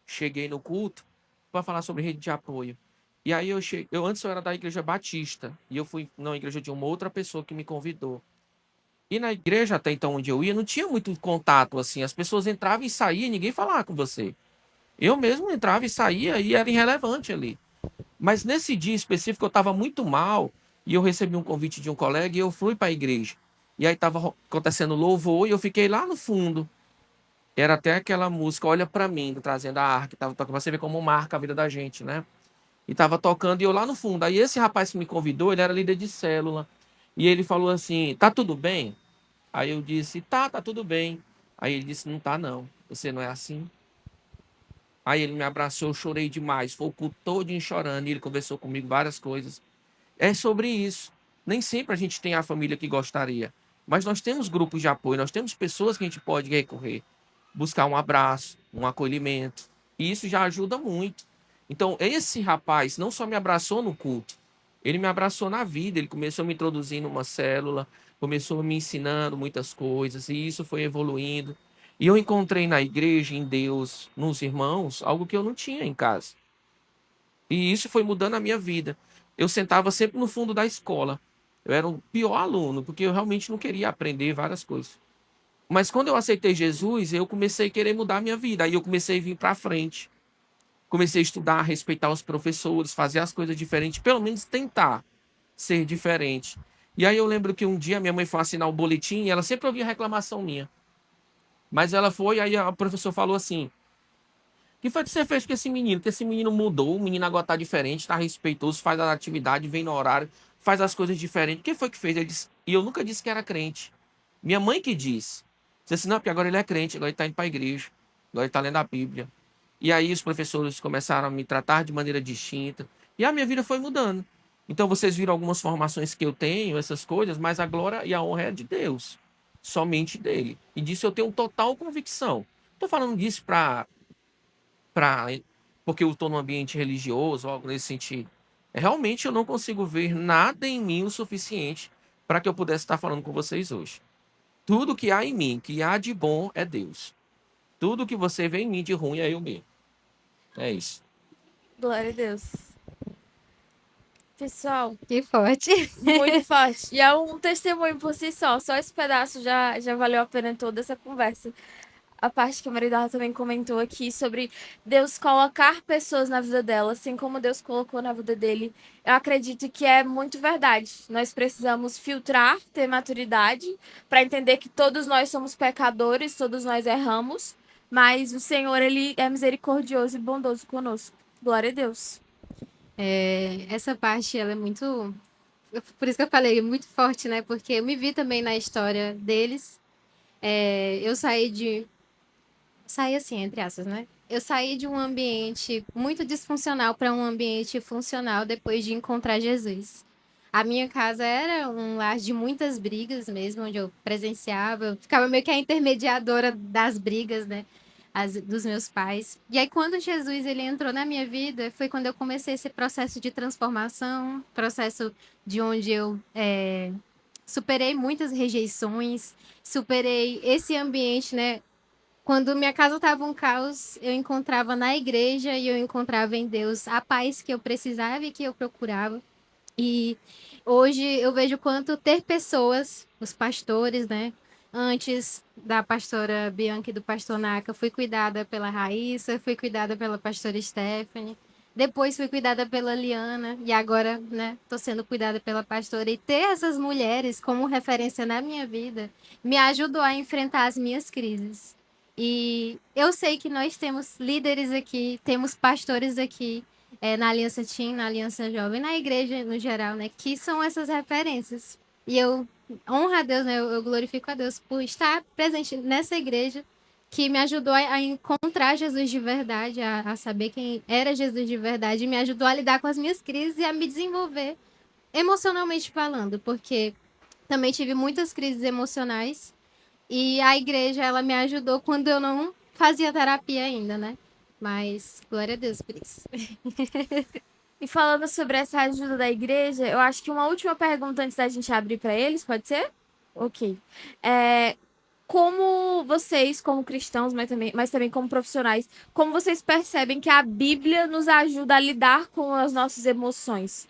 Cheguei no culto para falar sobre rede de apoio. E aí eu antes eu era da igreja batista, e eu fui na igreja de uma outra pessoa que me convidou. E na igreja até então onde eu ia, não tinha muito contato assim, as pessoas entravam e saíam, e ninguém falava com você. Eu mesmo entrava e saía e era irrelevante ali. Mas nesse dia específico eu estava muito mal e eu recebi um convite de um colega e eu fui para a igreja. E aí estava acontecendo louvor e eu fiquei lá no fundo. Era até aquela música Olha para mim, trazendo a arca, tava tocando, pra você ver como marca a vida da gente, né? E tava tocando e eu lá no fundo. Aí esse rapaz que me convidou, ele era líder de célula. E ele falou assim: "Tá tudo bem?" Aí eu disse: Tá tudo bem." Aí ele disse: "Não tá não. Você não é assim." Aí ele me abraçou, eu chorei demais. Foi o culto todinho chorando. E ele conversou comigo várias coisas. É sobre isso. Nem sempre a gente tem a família que gostaria. Mas nós temos grupos de apoio, nós temos pessoas que a gente pode recorrer. Buscar um abraço, um acolhimento. E isso já ajuda muito. Então, esse rapaz não só me abraçou no culto, ele me abraçou na vida. Ele começou a me introduzir numa célula, começou me ensinando muitas coisas. E isso foi evoluindo. E eu encontrei na igreja, em Deus, nos irmãos, algo que eu não tinha em casa. E isso foi mudando a minha vida. Eu sentava sempre no fundo da escola. Eu era o pior aluno, porque eu realmente não queria aprender várias coisas. Mas quando eu aceitei Jesus, eu comecei a querer mudar a minha vida. Aí eu comecei a vir para frente. Comecei a estudar, respeitar os professores, fazer as coisas diferentes, pelo menos tentar ser diferente. E aí eu lembro que um dia minha mãe foi assinar o boletim e ela sempre ouvia reclamação minha. Mas ela foi, aí a professora falou assim: que foi que você fez com esse menino? Que esse menino mudou, o menino agora tá diferente, tá respeitoso, faz a atividade, vem no horário, faz as coisas diferentes. Quem foi que fez? Ele disse, e eu nunca disse que era crente. Minha mãe que disse. Disse assim, não, porque agora ele é crente, agora ele tá indo pra igreja, agora ele tá lendo a Bíblia. E aí os professores começaram a me tratar de maneira distinta. E a minha vida foi mudando. Então vocês viram algumas formações que eu tenho, essas coisas, mas a glória e a honra é de Deus. Somente dele. E disso eu tenho total convicção. Estou falando disso pra, porque eu estou num ambiente religioso, algo nesse sentido. Realmente eu não consigo ver nada em mim o suficiente para que eu pudesse estar falando com vocês hoje. Tudo que há em mim, que há de bom, é Deus. Tudo que você vê em mim de ruim é eu mesmo. É isso. Glória a Deus. Pessoal, Que forte. muito forte. E é um testemunho por si só. Só esse pedaço já valeu a pena toda essa conversa. A parte que a Maridala também comentou aqui sobre Deus colocar pessoas na vida dela, assim como Deus colocou na vida dele. Eu acredito que é muito verdade. Nós precisamos filtrar, ter maturidade, para entender que todos nós somos pecadores, todos nós erramos, mas o Senhor, ele é misericordioso e bondoso conosco. Glória a Deus. Essa parte, ela é muito... Por isso que eu falei, muito forte, né? Porque eu me vi também na história deles. Eu saí assim, entre aspas, né? Eu saí de um ambiente muito disfuncional para um ambiente funcional depois de encontrar Jesus. A minha casa era um lar de muitas brigas mesmo, onde eu presenciava, eu ficava meio que a intermediadora das brigas, né? Dos meus pais. E aí, quando Jesus ele entrou na minha vida, foi quando eu comecei esse processo de transformação, processo de onde eu superei muitas rejeições, superei esse ambiente, né? Quando minha casa estava um caos, eu encontrava na igreja e eu encontrava em Deus a paz que eu precisava e que eu procurava. E hoje eu vejo quanto ter pessoas, os pastores, né? Antes da pastora Bianca e do pastor Naka, fui cuidada pela Raíssa, fui cuidada pela pastora Stephanie, depois fui cuidada pela Liana e agora, né, tô sendo cuidada pela pastora. E ter essas mulheres como referência na minha vida me ajudou a enfrentar as minhas crises. E eu sei que nós temos líderes aqui, temos pastores aqui, na Aliança Teen, na Aliança Jovem, na igreja no geral, né? Que são essas referências. E eu honro a Deus, né? Eu glorifico a Deus por estar presente nessa igreja que me ajudou a encontrar Jesus de verdade, a saber quem era Jesus de verdade, e me ajudou a lidar com as minhas crises e a me desenvolver emocionalmente falando, porque Também tive muitas crises emocionais. E a igreja, ela me ajudou quando eu não fazia terapia ainda, né? Mas glória a Deus por isso. E falando sobre essa ajuda da igreja, eu acho que uma última pergunta antes da gente abrir para eles, pode ser? Ok. Como vocês, como cristãos, mas também como profissionais, como vocês percebem que a Bíblia nos ajuda a lidar com as nossas emoções?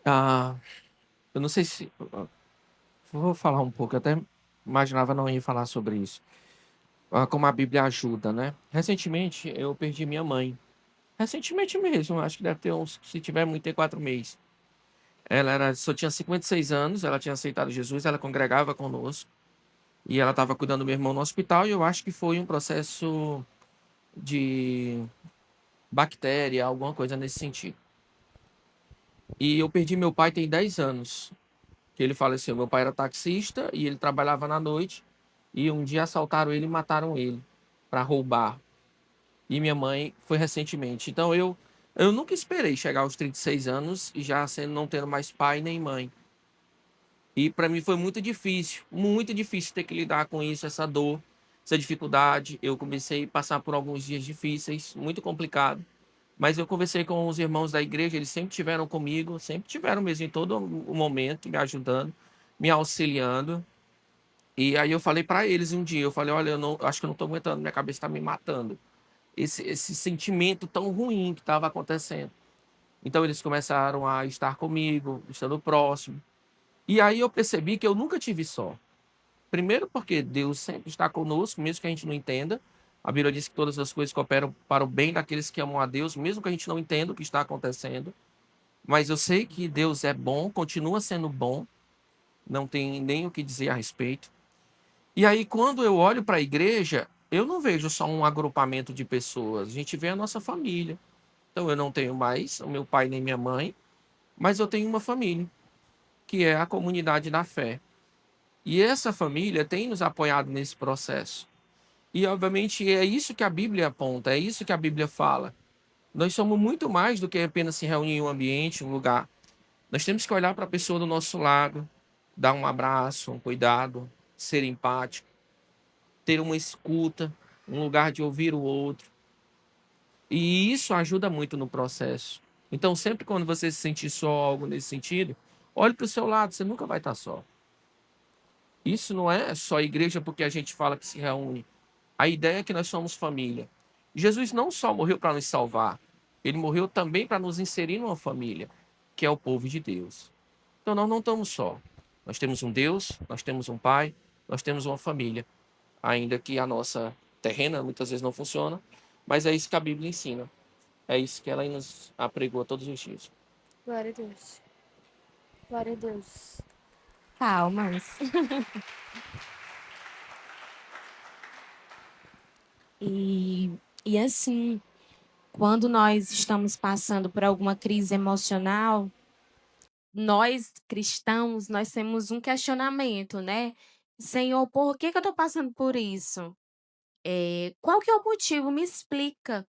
Ah, eu não sei se. Vou falar um pouco, eu até imaginava não ir falar sobre isso. Como a Bíblia ajuda, né? Recentemente eu perdi minha mãe. Recentemente mesmo, acho que deve ter uns, se tiver muito, ter 4 meses. Só tinha 56 anos, ela tinha aceitado Jesus, ela congregava conosco. E ela estava cuidando do meu irmão no hospital, e eu acho que foi um processo de bactéria, alguma coisa nesse sentido. E eu perdi meu pai tem 10 anos, que ele faleceu. Meu pai era taxista e ele trabalhava na noite. E um dia assaltaram ele e mataram ele para roubar. E minha mãe foi recentemente. Então eu nunca esperei chegar aos 36 anos e já sendo não tendo mais pai nem mãe. E para mim foi muito difícil ter que lidar com isso, essa dor, essa dificuldade. Eu comecei a passar por alguns dias difíceis, muito complicado. Mas eu conversei com os irmãos da igreja, eles sempre tiveram comigo, sempre tiveram mesmo em todo o momento, me ajudando, me auxiliando. E aí eu falei para eles um dia, eu falei, olha, eu não, acho que eu não estou aguentando, minha cabeça está me matando. Esse sentimento tão ruim que estava acontecendo. Então eles começaram a estar comigo, estando próximo. E aí eu percebi que eu nunca tive só. Primeiro porque Deus sempre está conosco, mesmo que a gente não entenda. A Bíblia diz que todas as coisas cooperam para o bem daqueles que amam a Deus, mesmo que a gente não entenda o que está acontecendo. Mas eu sei que Deus é bom, continua sendo bom, não tem nem o que dizer a respeito. E aí, quando eu olho para a igreja, eu não vejo só um agrupamento de pessoas, a gente vê a nossa família. Então, eu não tenho mais o meu pai nem minha mãe, mas eu tenho uma família, que é a comunidade da fé. E essa família tem nos apoiado nesse processo. E, obviamente, é isso que a Bíblia aponta, é isso que a Bíblia fala. Nós somos muito mais do que apenas se reunir em um ambiente, um lugar. Nós temos que olhar para a pessoa do nosso lado, dar um abraço, um cuidado, ser empático, ter uma escuta, um lugar de ouvir o outro. E isso ajuda muito no processo. Então, sempre quando você se sentir só, algo nesse sentido, olhe para o seu lado, você nunca vai estar só. Isso não é só igreja porque a gente fala que se reúne. A ideia é que nós somos família. Jesus não só morreu para nos salvar, ele morreu também para nos inserir numa família, que é o povo de Deus. Então nós não estamos só. Nós temos um Deus, nós temos um Pai, nós temos uma família. Ainda que a nossa terrena muitas vezes não funciona, mas é isso que a Bíblia ensina. É isso que ela nos apregou todos os dias. Glória a Deus. Glória a Deus. Palmas. E, e assim, quando nós estamos passando por alguma crise emocional, nós cristãos, nós temos um questionamento, né? Senhor, por que que eu estou passando por isso? Qual que é o motivo? Me explica.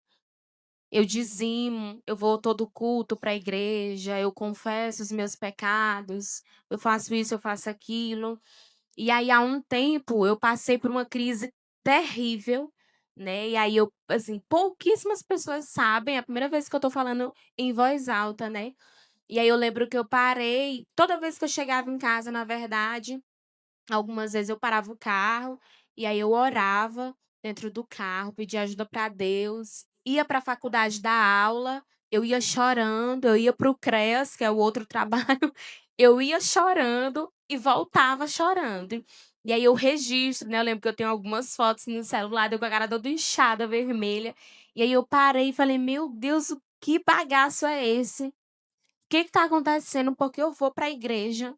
Eu dizimo, eu vou todo culto para a igreja, eu confesso os meus pecados, eu faço isso, eu faço aquilo. E aí, há um tempo, eu passei por uma crise terrível, né? E aí, assim, pouquíssimas pessoas sabem, é a primeira vez que eu tô falando em voz alta, né? E aí, eu lembro que eu parei, toda vez que eu chegava em casa, na verdade, algumas vezes eu parava o carro, e aí eu orava dentro do carro, pedia ajuda para Deus, ia para a faculdade dar aula, eu ia chorando, eu ia para o CREAS, que é o outro trabalho, eu ia chorando e voltava chorando. E aí eu registro, né? Eu lembro que eu tenho algumas fotos no celular, eu com a cara toda inchada, vermelha. E aí eu parei e falei, meu Deus, o que bagaço é esse? O que está acontecendo? Porque eu vou para a igreja,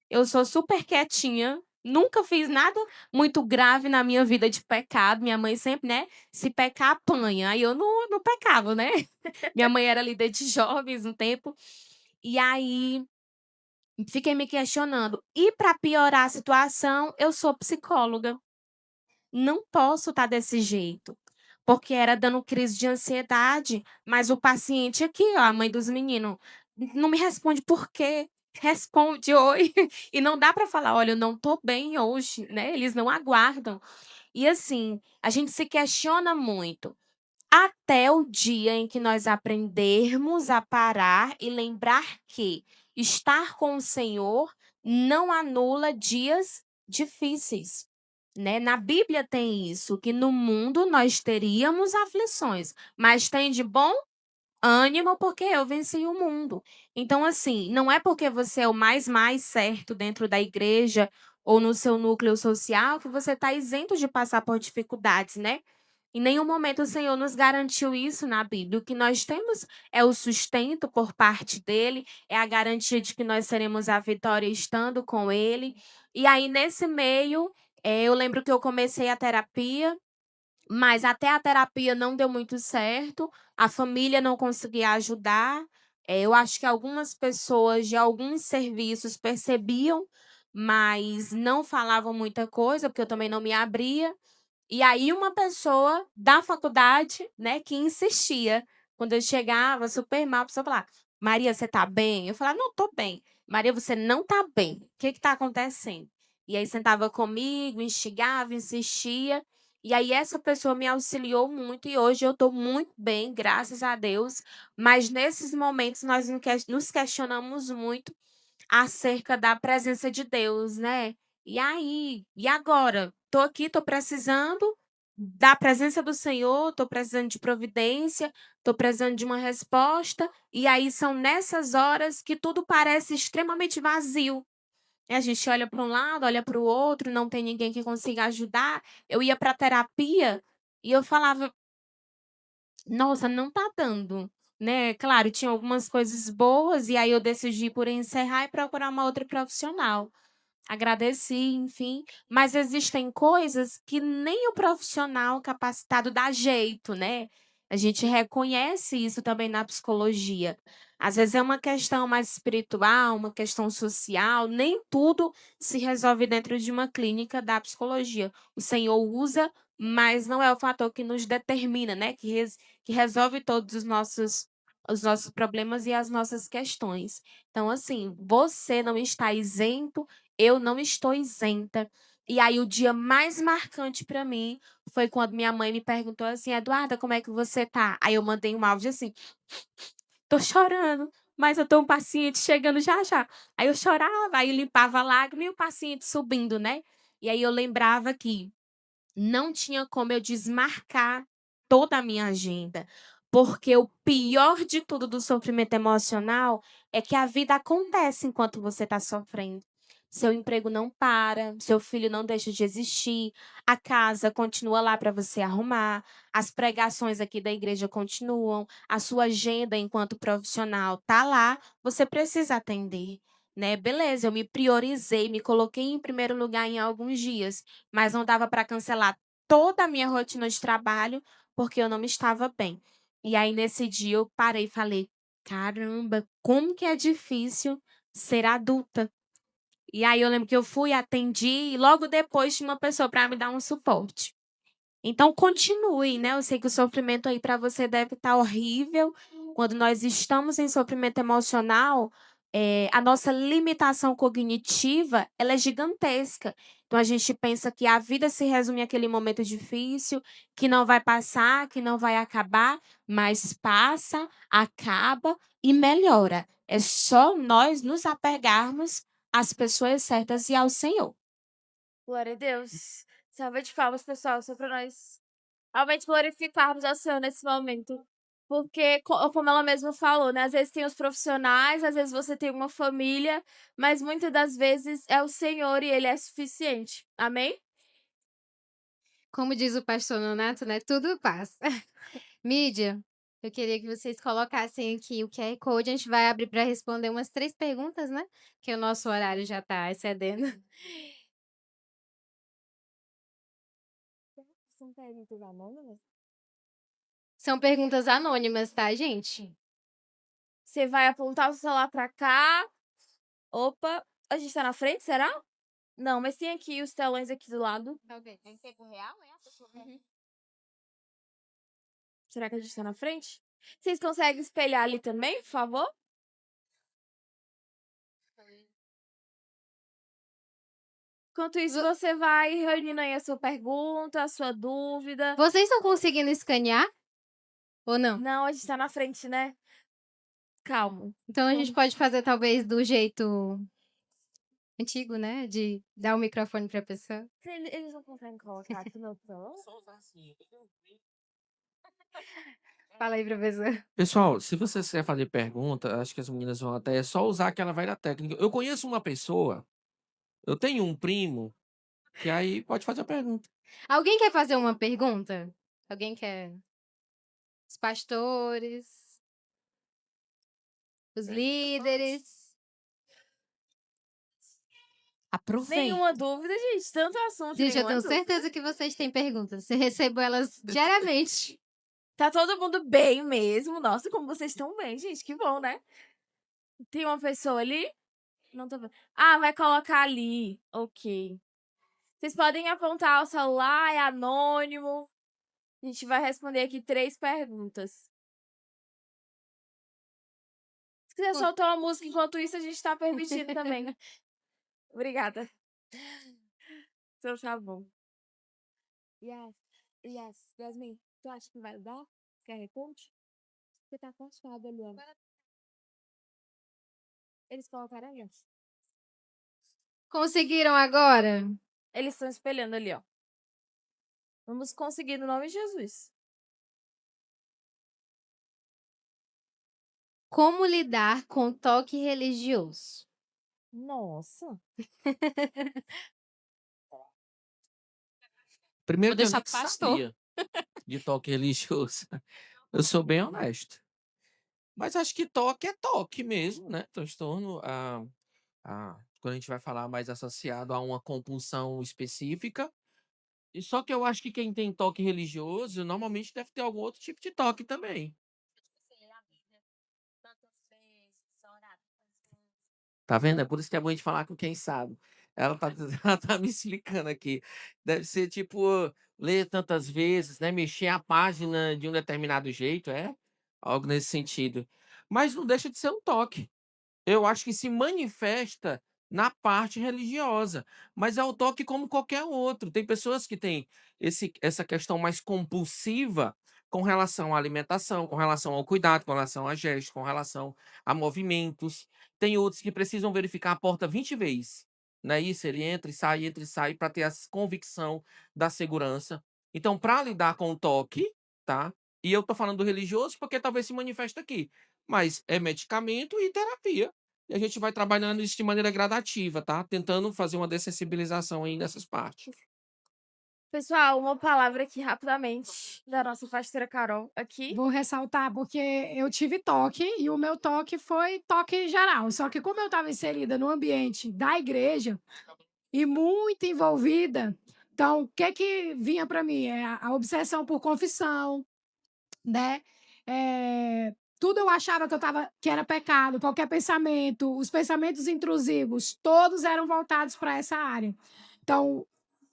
eu sou super quietinha, nunca fiz nada muito grave na minha vida de pecado. Minha mãe sempre, né? Se pecar, apanha. Aí eu não pecava, né? Minha mãe era líder de jovens um tempo. E aí fiquei me questionando. E para piorar a situação, eu sou psicóloga. Não posso estar desse jeito. Porque era dando crise de ansiedade, mas o paciente aqui, ó, a mãe dos meninos, não me responde por quê. responde oi. E não dá para falar: "Olha, eu não tô bem hoje", né, eles não aguardam. E assim, a gente se questiona muito, até o dia em que nós aprendermos a parar e lembrar que estar com o Senhor não anula dias difíceis, né. Na Bíblia tem isso, que no mundo nós teríamos aflições, mas tem de bom ânimo, porque eu venci o mundo. Então, assim, não é porque você é o mais certo dentro da igreja ou no seu núcleo social que você está isento de passar por dificuldades, né. Em nenhum momento o Senhor nos garantiu isso na Bíblia. O que nós temos é o sustento por parte dele, é a garantia de que nós teremos a vitória estando com ele. E aí, nesse meio, eu lembro que eu comecei a terapia, mas até a terapia não deu muito certo, a família não conseguia ajudar. Eu acho que algumas pessoas de alguns serviços percebiam, mas não falavam muita coisa, porque eu também não me abria. E aí uma pessoa da faculdade, né, que insistia. Quando eu chegava super mal, a pessoa falava: "Maria, você tá bem?" Eu falava: "Não, tô bem". "Maria, você não tá bem. O que que tá acontecendo?" E aí sentava comigo, instigava, insistia. E aí essa pessoa me auxiliou muito e hoje eu tô muito bem, graças a Deus. Mas nesses momentos nós nos questionamos muito acerca da presença de Deus, né. E aí? E agora? Tô aqui, tô precisando da presença do Senhor, tô precisando de providência, tô precisando de uma resposta, e aí são nessas horas que tudo parece extremamente vazio. A gente olha para um lado, olha para o outro, não tem ninguém que consiga ajudar. Eu ia para terapia e eu falava: "Nossa, não tá dando", né. Claro, tinha algumas coisas boas, e aí eu decidi por encerrar e procurar uma outra profissional. Agradeci, enfim, mas existem coisas que nem o profissional capacitado dá jeito, né. A gente reconhece isso também na psicologia. Às vezes é uma questão mais espiritual, uma questão social, nem tudo se resolve dentro de uma clínica da psicologia. O Senhor usa, mas não é o fator que nos determina, né, que resolve todos os nossos problemas e as nossas questões. Então, assim, você não está isento, eu não estou isenta. E aí o dia mais marcante para mim foi quando minha mãe me perguntou assim: "Eduarda, como é que você tá?" Aí eu mandei um áudio assim: "Tô chorando, mas eu tô um paciente chegando já já". Aí eu chorava, aí limpava a lágrima e o paciente subindo, né. E aí eu lembrava que não tinha como eu desmarcar toda a minha agenda, porque o pior de tudo do sofrimento emocional é que a vida acontece enquanto você está sofrendo. Seu emprego não para, seu filho não deixa de existir, a casa continua lá para você arrumar, as pregações aqui da igreja continuam, a sua agenda enquanto profissional tá lá, você precisa atender, né. Beleza, eu me priorizei, me coloquei em primeiro lugar em alguns dias, mas não dava para cancelar toda a minha rotina de trabalho, porque eu não estava bem. E aí nesse dia eu parei e falei: "Caramba, como que é difícil ser adulta". E aí eu lembro que eu fui, atendi e logo depois tinha uma pessoa para me dar um suporte. Então continue, né, eu sei que o sofrimento aí para você deve estar horrível. Quando nós estamos em sofrimento emocional, a nossa limitação cognitiva, ela é gigantesca. Então a gente pensa que a vida se resume àquele momento difícil, que não vai passar, que não vai acabar, mas passa, acaba e melhora. É só nós nos apegarmos às pessoas certas e ao Senhor. Glória a Deus. Salva de palmas, pessoal, só para nós realmente glorificarmos ao Senhor nesse momento. Porque, como ela mesma falou, né? Às vezes tem os profissionais, às vezes você tem uma família, mas muitas das vezes é o Senhor e Ele é suficiente. Amém? Como diz o pastor Nonato, né, tudo passa. Mídia, eu queria que vocês colocassem aqui o QR Code, a gente vai abrir para responder umas 3 perguntas, né, que o nosso horário já está excedendo. São perguntas anônimas? São perguntas anônimas, tá, gente? Você vai apontar o celular para cá. Opa, a gente tá na frente, será? Não, mas tem aqui os telões aqui do lado. Ok, em tempo real, é? A pessoa Será que a gente tá na frente? Vocês conseguem espelhar ali também, por favor? Enquanto isso, você vai reunindo aí a sua pergunta, a sua dúvida. Vocês estão conseguindo escanear? Ou não? Não, a gente tá na frente, né? Calma. Então a gente Vamos. pode fazer talvez do jeito antigo, né? De dar o microfone pra pessoa. Eles não conseguem colocar aqui no tom? Fala aí, professor. Pessoal, se você quiser fazer pergunta, acho que as meninas vão até. É só usar aquela velha técnica. Eu conheço uma pessoa, eu tenho um primo, que aí pode fazer a pergunta. Alguém quer fazer uma pergunta? Alguém quer? Os pastores? Os líderes? Aproveita. Nenhuma dúvida, gente. Tanto assunto, Gente, eu nenhuma tenho dúvida. certeza que vocês têm perguntas. Eu recebo elas diariamente. Tá todo mundo bem mesmo. Nossa, como vocês estão bem, gente. Que bom, né? Tem uma pessoa ali? Não tô vendo. Ah, vai colocar ali. Ok. Vocês podem apontar o celular, é anônimo. A gente vai responder aqui 3 perguntas. Se quiser soltar uma música enquanto isso, a gente tá permitindo também. Obrigada. Então tá bom. Yes. Yasmin, tu acha que vai dar? Quer reponte? Porque tá fechado ali, ó. Eles colocaram ali, ó. Conseguiram agora? Eles estão espelhando ali, ó. Vamos conseguir no nome de Jesus. Como lidar com toque religioso? Nossa. Primeiro Vou que eu deixar nem pro pastor. sabia de toque religioso. Eu sou bem honesto. Mas acho que toque é toque mesmo, né? Transtorno, quando a gente vai falar mais associado a uma compulsão específica. E só que eu acho que quem tem toque religioso, normalmente deve ter algum outro tipo de toque também. Tá vendo? É por isso que é bom a gente falar com quem sabe. Ela tá, ela tá me explicando aqui. Deve ser tipo ler tantas vezes, né? Mexer a página de um determinado jeito, é? Algo nesse sentido. Mas não deixa de ser um toque. Eu acho que se manifesta na parte religiosa, mas é o toque como qualquer outro. Tem pessoas que têm essa questão mais compulsiva com relação à alimentação, com relação ao cuidado, com relação a gestos, com relação a movimentos. Tem outros que precisam verificar a porta 20 vezes. Não é isso? Ele entra e sai para ter a convicção da segurança. Então, para lidar com o toque, tá? E eu tô falando do religioso porque talvez se manifeste aqui. Mas é medicamento e terapia. E a gente vai trabalhando isso de maneira gradativa, tá? Tentando fazer uma dessensibilização aí nessas partes. Pessoal, uma palavra aqui rapidamente da nossa pastora Carol aqui. Vou ressaltar, porque eu tive toque e o meu toque foi toque geral. Só que como eu estava inserida no ambiente da igreja e muito envolvida, então o que vinha para mim? É a obsessão por confissão, né? Tudo eu achava que era pecado, qualquer pensamento, os pensamentos intrusivos, todos eram voltados para essa área. Então,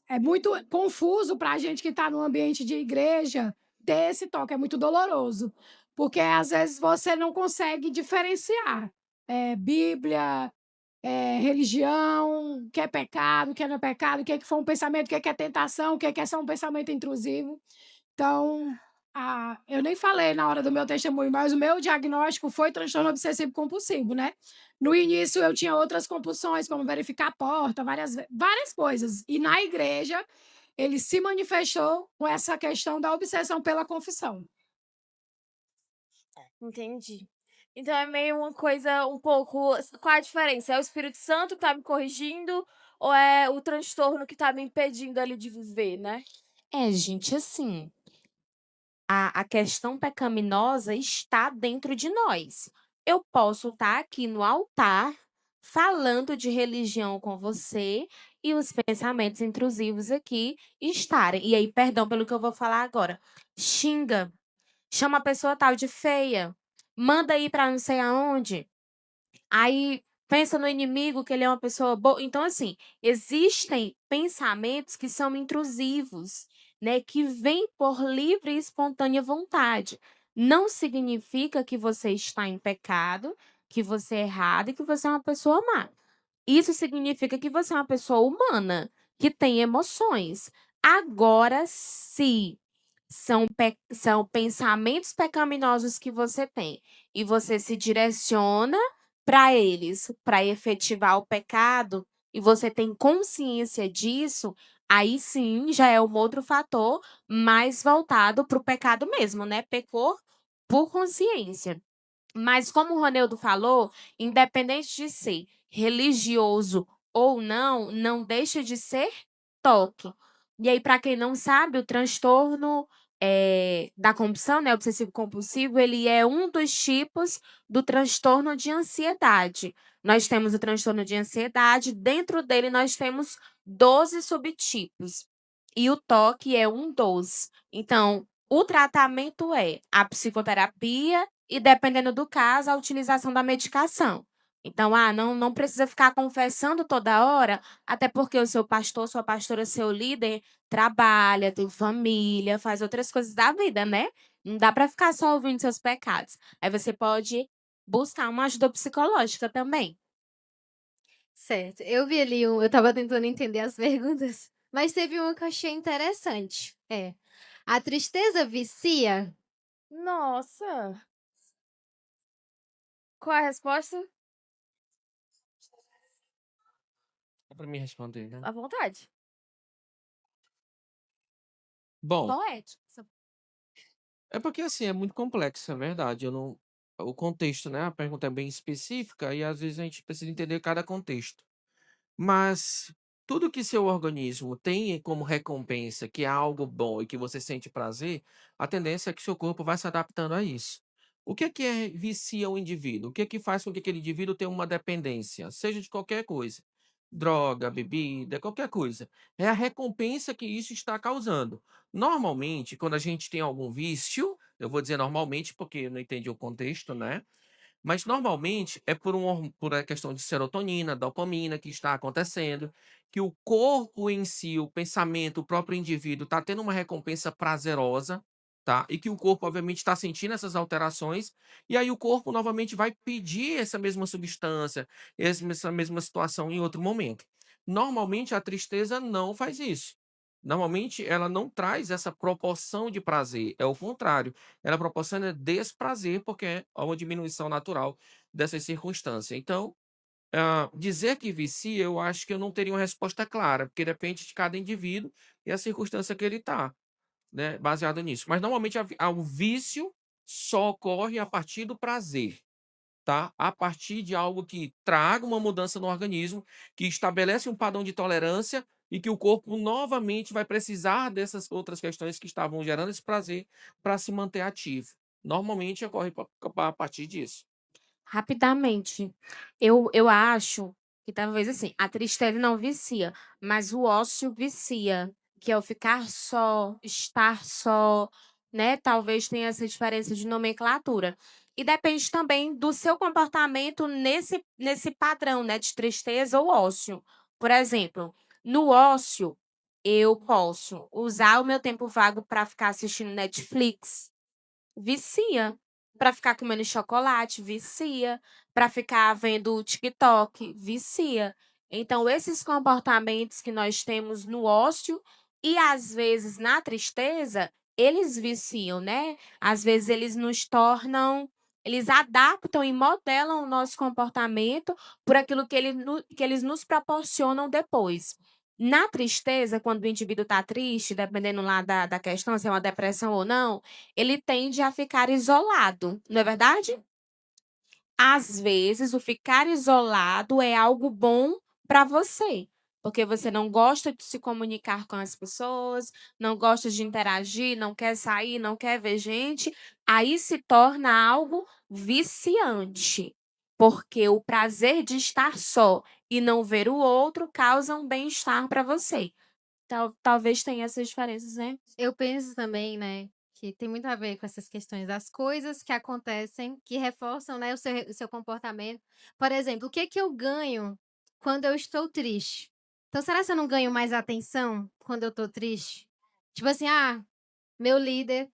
é muito confuso para a gente que está no ambiente de igreja ter esse toque, é muito doloroso, porque às vezes você não consegue diferenciar Bíblia, religião, o que é pecado, o que não é pecado, o que foi um pensamento, o que é tentação, o que é só um pensamento intrusivo. Então, eu nem falei na hora do meu testemunho, mas o meu diagnóstico foi transtorno obsessivo compulsivo, né? No início eu tinha outras compulsões, como verificar a porta, várias coisas. E na igreja, ele se manifestou com essa questão da obsessão pela confissão. Entendi. Então é meio uma coisa um pouco. Qual a diferença? É o Espírito Santo que tá me corrigindo ou é o transtorno que tá me impedindo ali de viver, né? Gente, assim, a questão pecaminosa está dentro de nós. Eu posso estar aqui no altar falando de religião com você e os pensamentos intrusivos aqui estarem. E aí, perdão pelo que eu vou falar agora. Xinga, chama a pessoa tal de feia, manda ir para não sei aonde. Aí pensa no inimigo que ele é uma pessoa boa. Então, assim, existem pensamentos que são intrusivos, né? Que vêm por livre e espontânea vontade. Não significa que você está em pecado, que você é errado e que você é uma pessoa má. Isso significa que você é uma pessoa humana, que tem emoções. Agora, se são pensamentos pecaminosos que você tem e você se direciona para eles, para efetivar o pecado, e você tem consciência disso, aí sim já é um outro fator mais voltado para o pecado mesmo, né? Pecou por consciência. Mas como o Ronildo falou, independente de ser religioso ou não, não deixa de ser toque. E aí, para quem não sabe, o transtorno da compulsão, né, obsessivo-compulsivo, ele é um dos tipos do transtorno de ansiedade. Nós temos o transtorno de ansiedade, dentro dele nós temos 12 subtipos. E o toque é um dos. Então, o tratamento é a psicoterapia e, dependendo do caso, a utilização da medicação. Então, não precisa ficar confessando toda hora, até porque o seu pastor, sua pastora, seu líder trabalha, tem família, faz outras coisas da vida, né? Não dá para ficar só ouvindo seus pecados. Aí você pode buscar uma ajuda psicológica também. Certo. Eu vi ali eu estava tentando entender as perguntas, mas teve uma que eu achei interessante. A tristeza vicia? Nossa! Qual é a resposta? É para me responder, né? À vontade. Bom, Poético. é porque assim, é muito complexo, é verdade. Eu não... O contexto, né? A pergunta é bem específica e às vezes a gente precisa entender cada contexto. Mas tudo que seu organismo tem como recompensa, que é algo bom e que você sente prazer, a tendência é que seu corpo vai se adaptando a isso. O que é vicia o indivíduo? O que faz com que aquele indivíduo tenha uma dependência, seja de qualquer coisa? Droga, bebida, qualquer coisa. É a recompensa que isso está causando. Normalmente, quando a gente tem algum vício, eu vou dizer normalmente porque eu não entendi o contexto, né? Mas normalmente é por a questão de serotonina, dopamina que está acontecendo, que o corpo em si, o pensamento, o próprio indivíduo está tendo uma recompensa prazerosa, tá? E que o corpo, obviamente, está sentindo essas alterações, e aí o corpo novamente vai pedir essa mesma substância, essa mesma situação em outro momento. Normalmente a tristeza não faz isso. Normalmente ela não traz essa proporção de prazer, é o contrário, ela proporciona desprazer, porque é uma diminuição natural dessas circunstâncias. Então, dizer que vicia, eu acho que eu não teria uma resposta clara, porque depende de cada indivíduo e a circunstância que ele está, né, baseado nisso. Mas normalmente o vício só ocorre a partir do prazer, tá? A partir de algo que traga uma mudança no organismo, que estabelece um padrão de tolerância e que o corpo novamente vai precisar dessas outras questões que estavam gerando esse prazer para se manter ativo. Normalmente ocorre a partir disso. Rapidamente, eu acho que talvez assim, a tristeza não vicia, mas o ócio vicia, que é o ficar só, estar só, né? Talvez tenha essa diferença de nomenclatura. E depende também do seu comportamento nesse padrão, né, de tristeza ou ócio. Por exemplo, no ócio, eu posso usar o meu tempo vago para ficar assistindo Netflix, vicia. Para ficar comendo chocolate, vicia. Para ficar vendo TikTok, vicia. Então, esses comportamentos que nós temos no ócio e às vezes na tristeza, eles viciam, né? Às vezes eles adaptam e modelam o nosso comportamento por aquilo que eles nos proporcionam depois. Na tristeza, quando o indivíduo está triste, dependendo lá da questão, se é uma depressão ou não, ele tende a ficar isolado, não é verdade? Às vezes, o ficar isolado é algo bom para você, porque você não gosta de se comunicar com as pessoas, não gosta de interagir, não quer sair, não quer ver gente, aí se torna algo viciante, porque o prazer de estar só e não ver o outro causa um bem-estar para você. Talvez tenha essas diferenças, né? Eu penso também, né, que tem muito a ver com essas questões das coisas que acontecem, que reforçam, né, o seu comportamento. Por exemplo, o que que eu ganho quando eu estou triste? Então, será que eu não ganho mais atenção quando eu estou triste? Tipo assim, meu líder,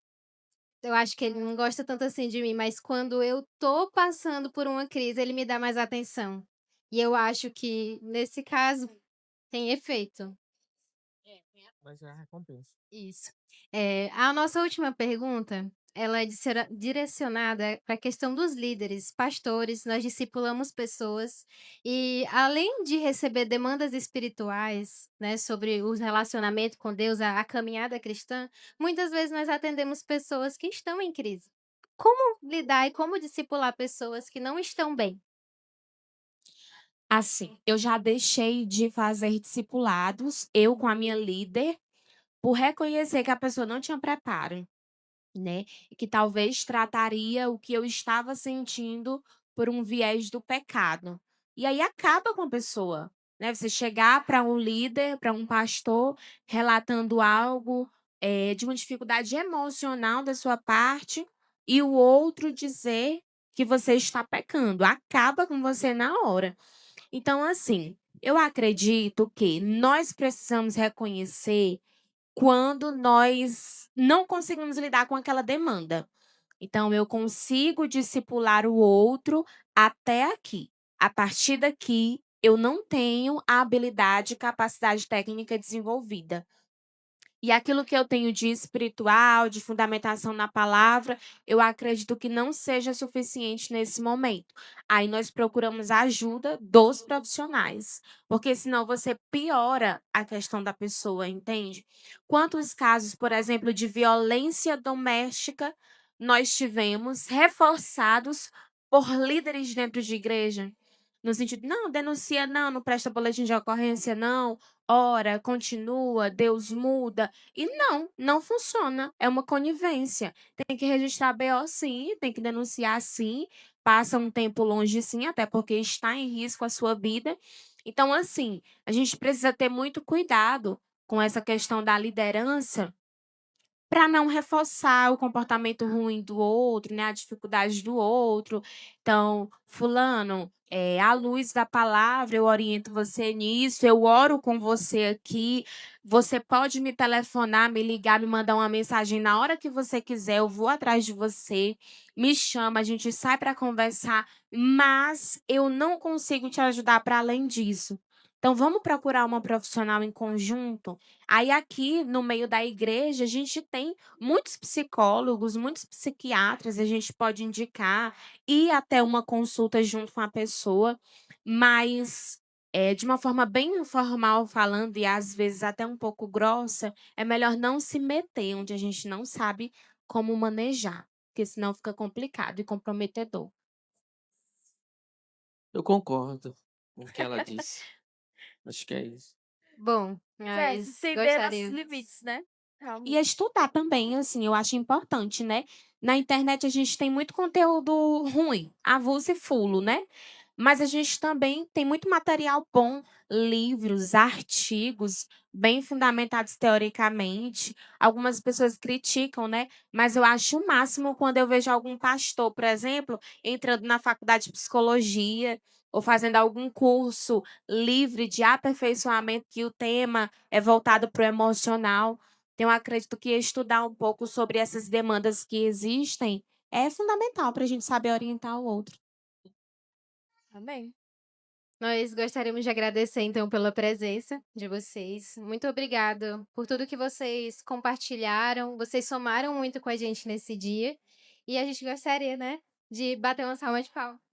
eu acho que ele não gosta tanto assim de mim, mas quando eu tô passando por uma crise, ele me dá mais atenção. E eu acho que, nesse caso, tem efeito. Mas é a recompensa. Isso. A nossa última pergunta, ela é direcionada para a questão dos líderes, pastores, nós discipulamos pessoas e além de receber demandas espirituais, né, sobre o relacionamento com Deus, a caminhada cristã, muitas vezes nós atendemos pessoas que estão em crise. Como lidar e como discipular pessoas que não estão bem? Assim, eu já deixei de fazer discipulados, eu com a minha líder, por reconhecer que a pessoa não tinha preparo, né? E que talvez trataria o que eu estava sentindo por um viés do pecado. E aí acaba com a pessoa, né? Você chegar para um líder, para um pastor, relatando algo de uma dificuldade emocional da sua parte, e o outro dizer que você está pecando. Acaba com você na hora. Então, assim, eu acredito que nós precisamos reconhecer quando nós não conseguimos lidar com aquela demanda. Então, eu consigo discipular o outro até aqui. A partir daqui, eu não tenho a habilidade e capacidade técnica desenvolvida. E aquilo que eu tenho de espiritual, de fundamentação na palavra, eu acredito que não seja suficiente nesse momento. Aí nós procuramos a ajuda dos profissionais, porque senão você piora a questão da pessoa, entende? Quantos casos, por exemplo, de violência doméstica nós tivemos reforçados por líderes dentro de igreja? No sentido, não, denuncia não, não presta boletim de ocorrência não, ora, continua, Deus muda. E não, não funciona. É uma conivência. Tem que registrar BO sim, tem que denunciar sim, passa um tempo longe sim, até porque está em risco a sua vida. Então, assim, a gente precisa ter muito cuidado com essa questão da liderança para não reforçar o comportamento ruim do outro, né, a dificuldade do outro. Então, fulano, à luz da palavra, eu oriento você nisso, eu oro com você aqui. Você pode me telefonar, me ligar, me mandar uma mensagem na hora que você quiser, eu vou atrás de você. Me chama, a gente sai para conversar, mas eu não consigo te ajudar para além disso. Então, vamos procurar uma profissional em conjunto. Aí, aqui no meio da igreja, a gente tem muitos psicólogos, muitos psiquiatras, a gente pode indicar, ir até uma consulta junto com a pessoa, mas de uma forma bem informal falando, e às vezes até um pouco grossa, é melhor não se meter onde a gente não sabe como manejar, porque senão fica complicado e comprometedor. Eu concordo com o que ela disse. Acho que é isso. Bom, Certo, nós entender nossos gostaríamos. limites, né? E Realmente. estudar também, assim, eu acho importante, né? Na internet a gente tem muito conteúdo ruim, avulso e fulo, né? Mas a gente também tem muito material bom, livros, artigos, bem fundamentados teoricamente. Algumas pessoas criticam, né? Mas eu acho o máximo quando eu vejo algum pastor, por exemplo, entrando na faculdade de psicologia ou fazendo algum curso livre de aperfeiçoamento que o tema é voltado para o emocional. Então, eu acredito que estudar um pouco sobre essas demandas que existem é fundamental para a gente saber orientar o outro. Amém. Nós gostaríamos de agradecer, então, pela presença de vocês. Muito obrigada por tudo que vocês compartilharam. Vocês somaram muito com a gente nesse dia. E a gente gostaria, né, de bater uma salva de palmas.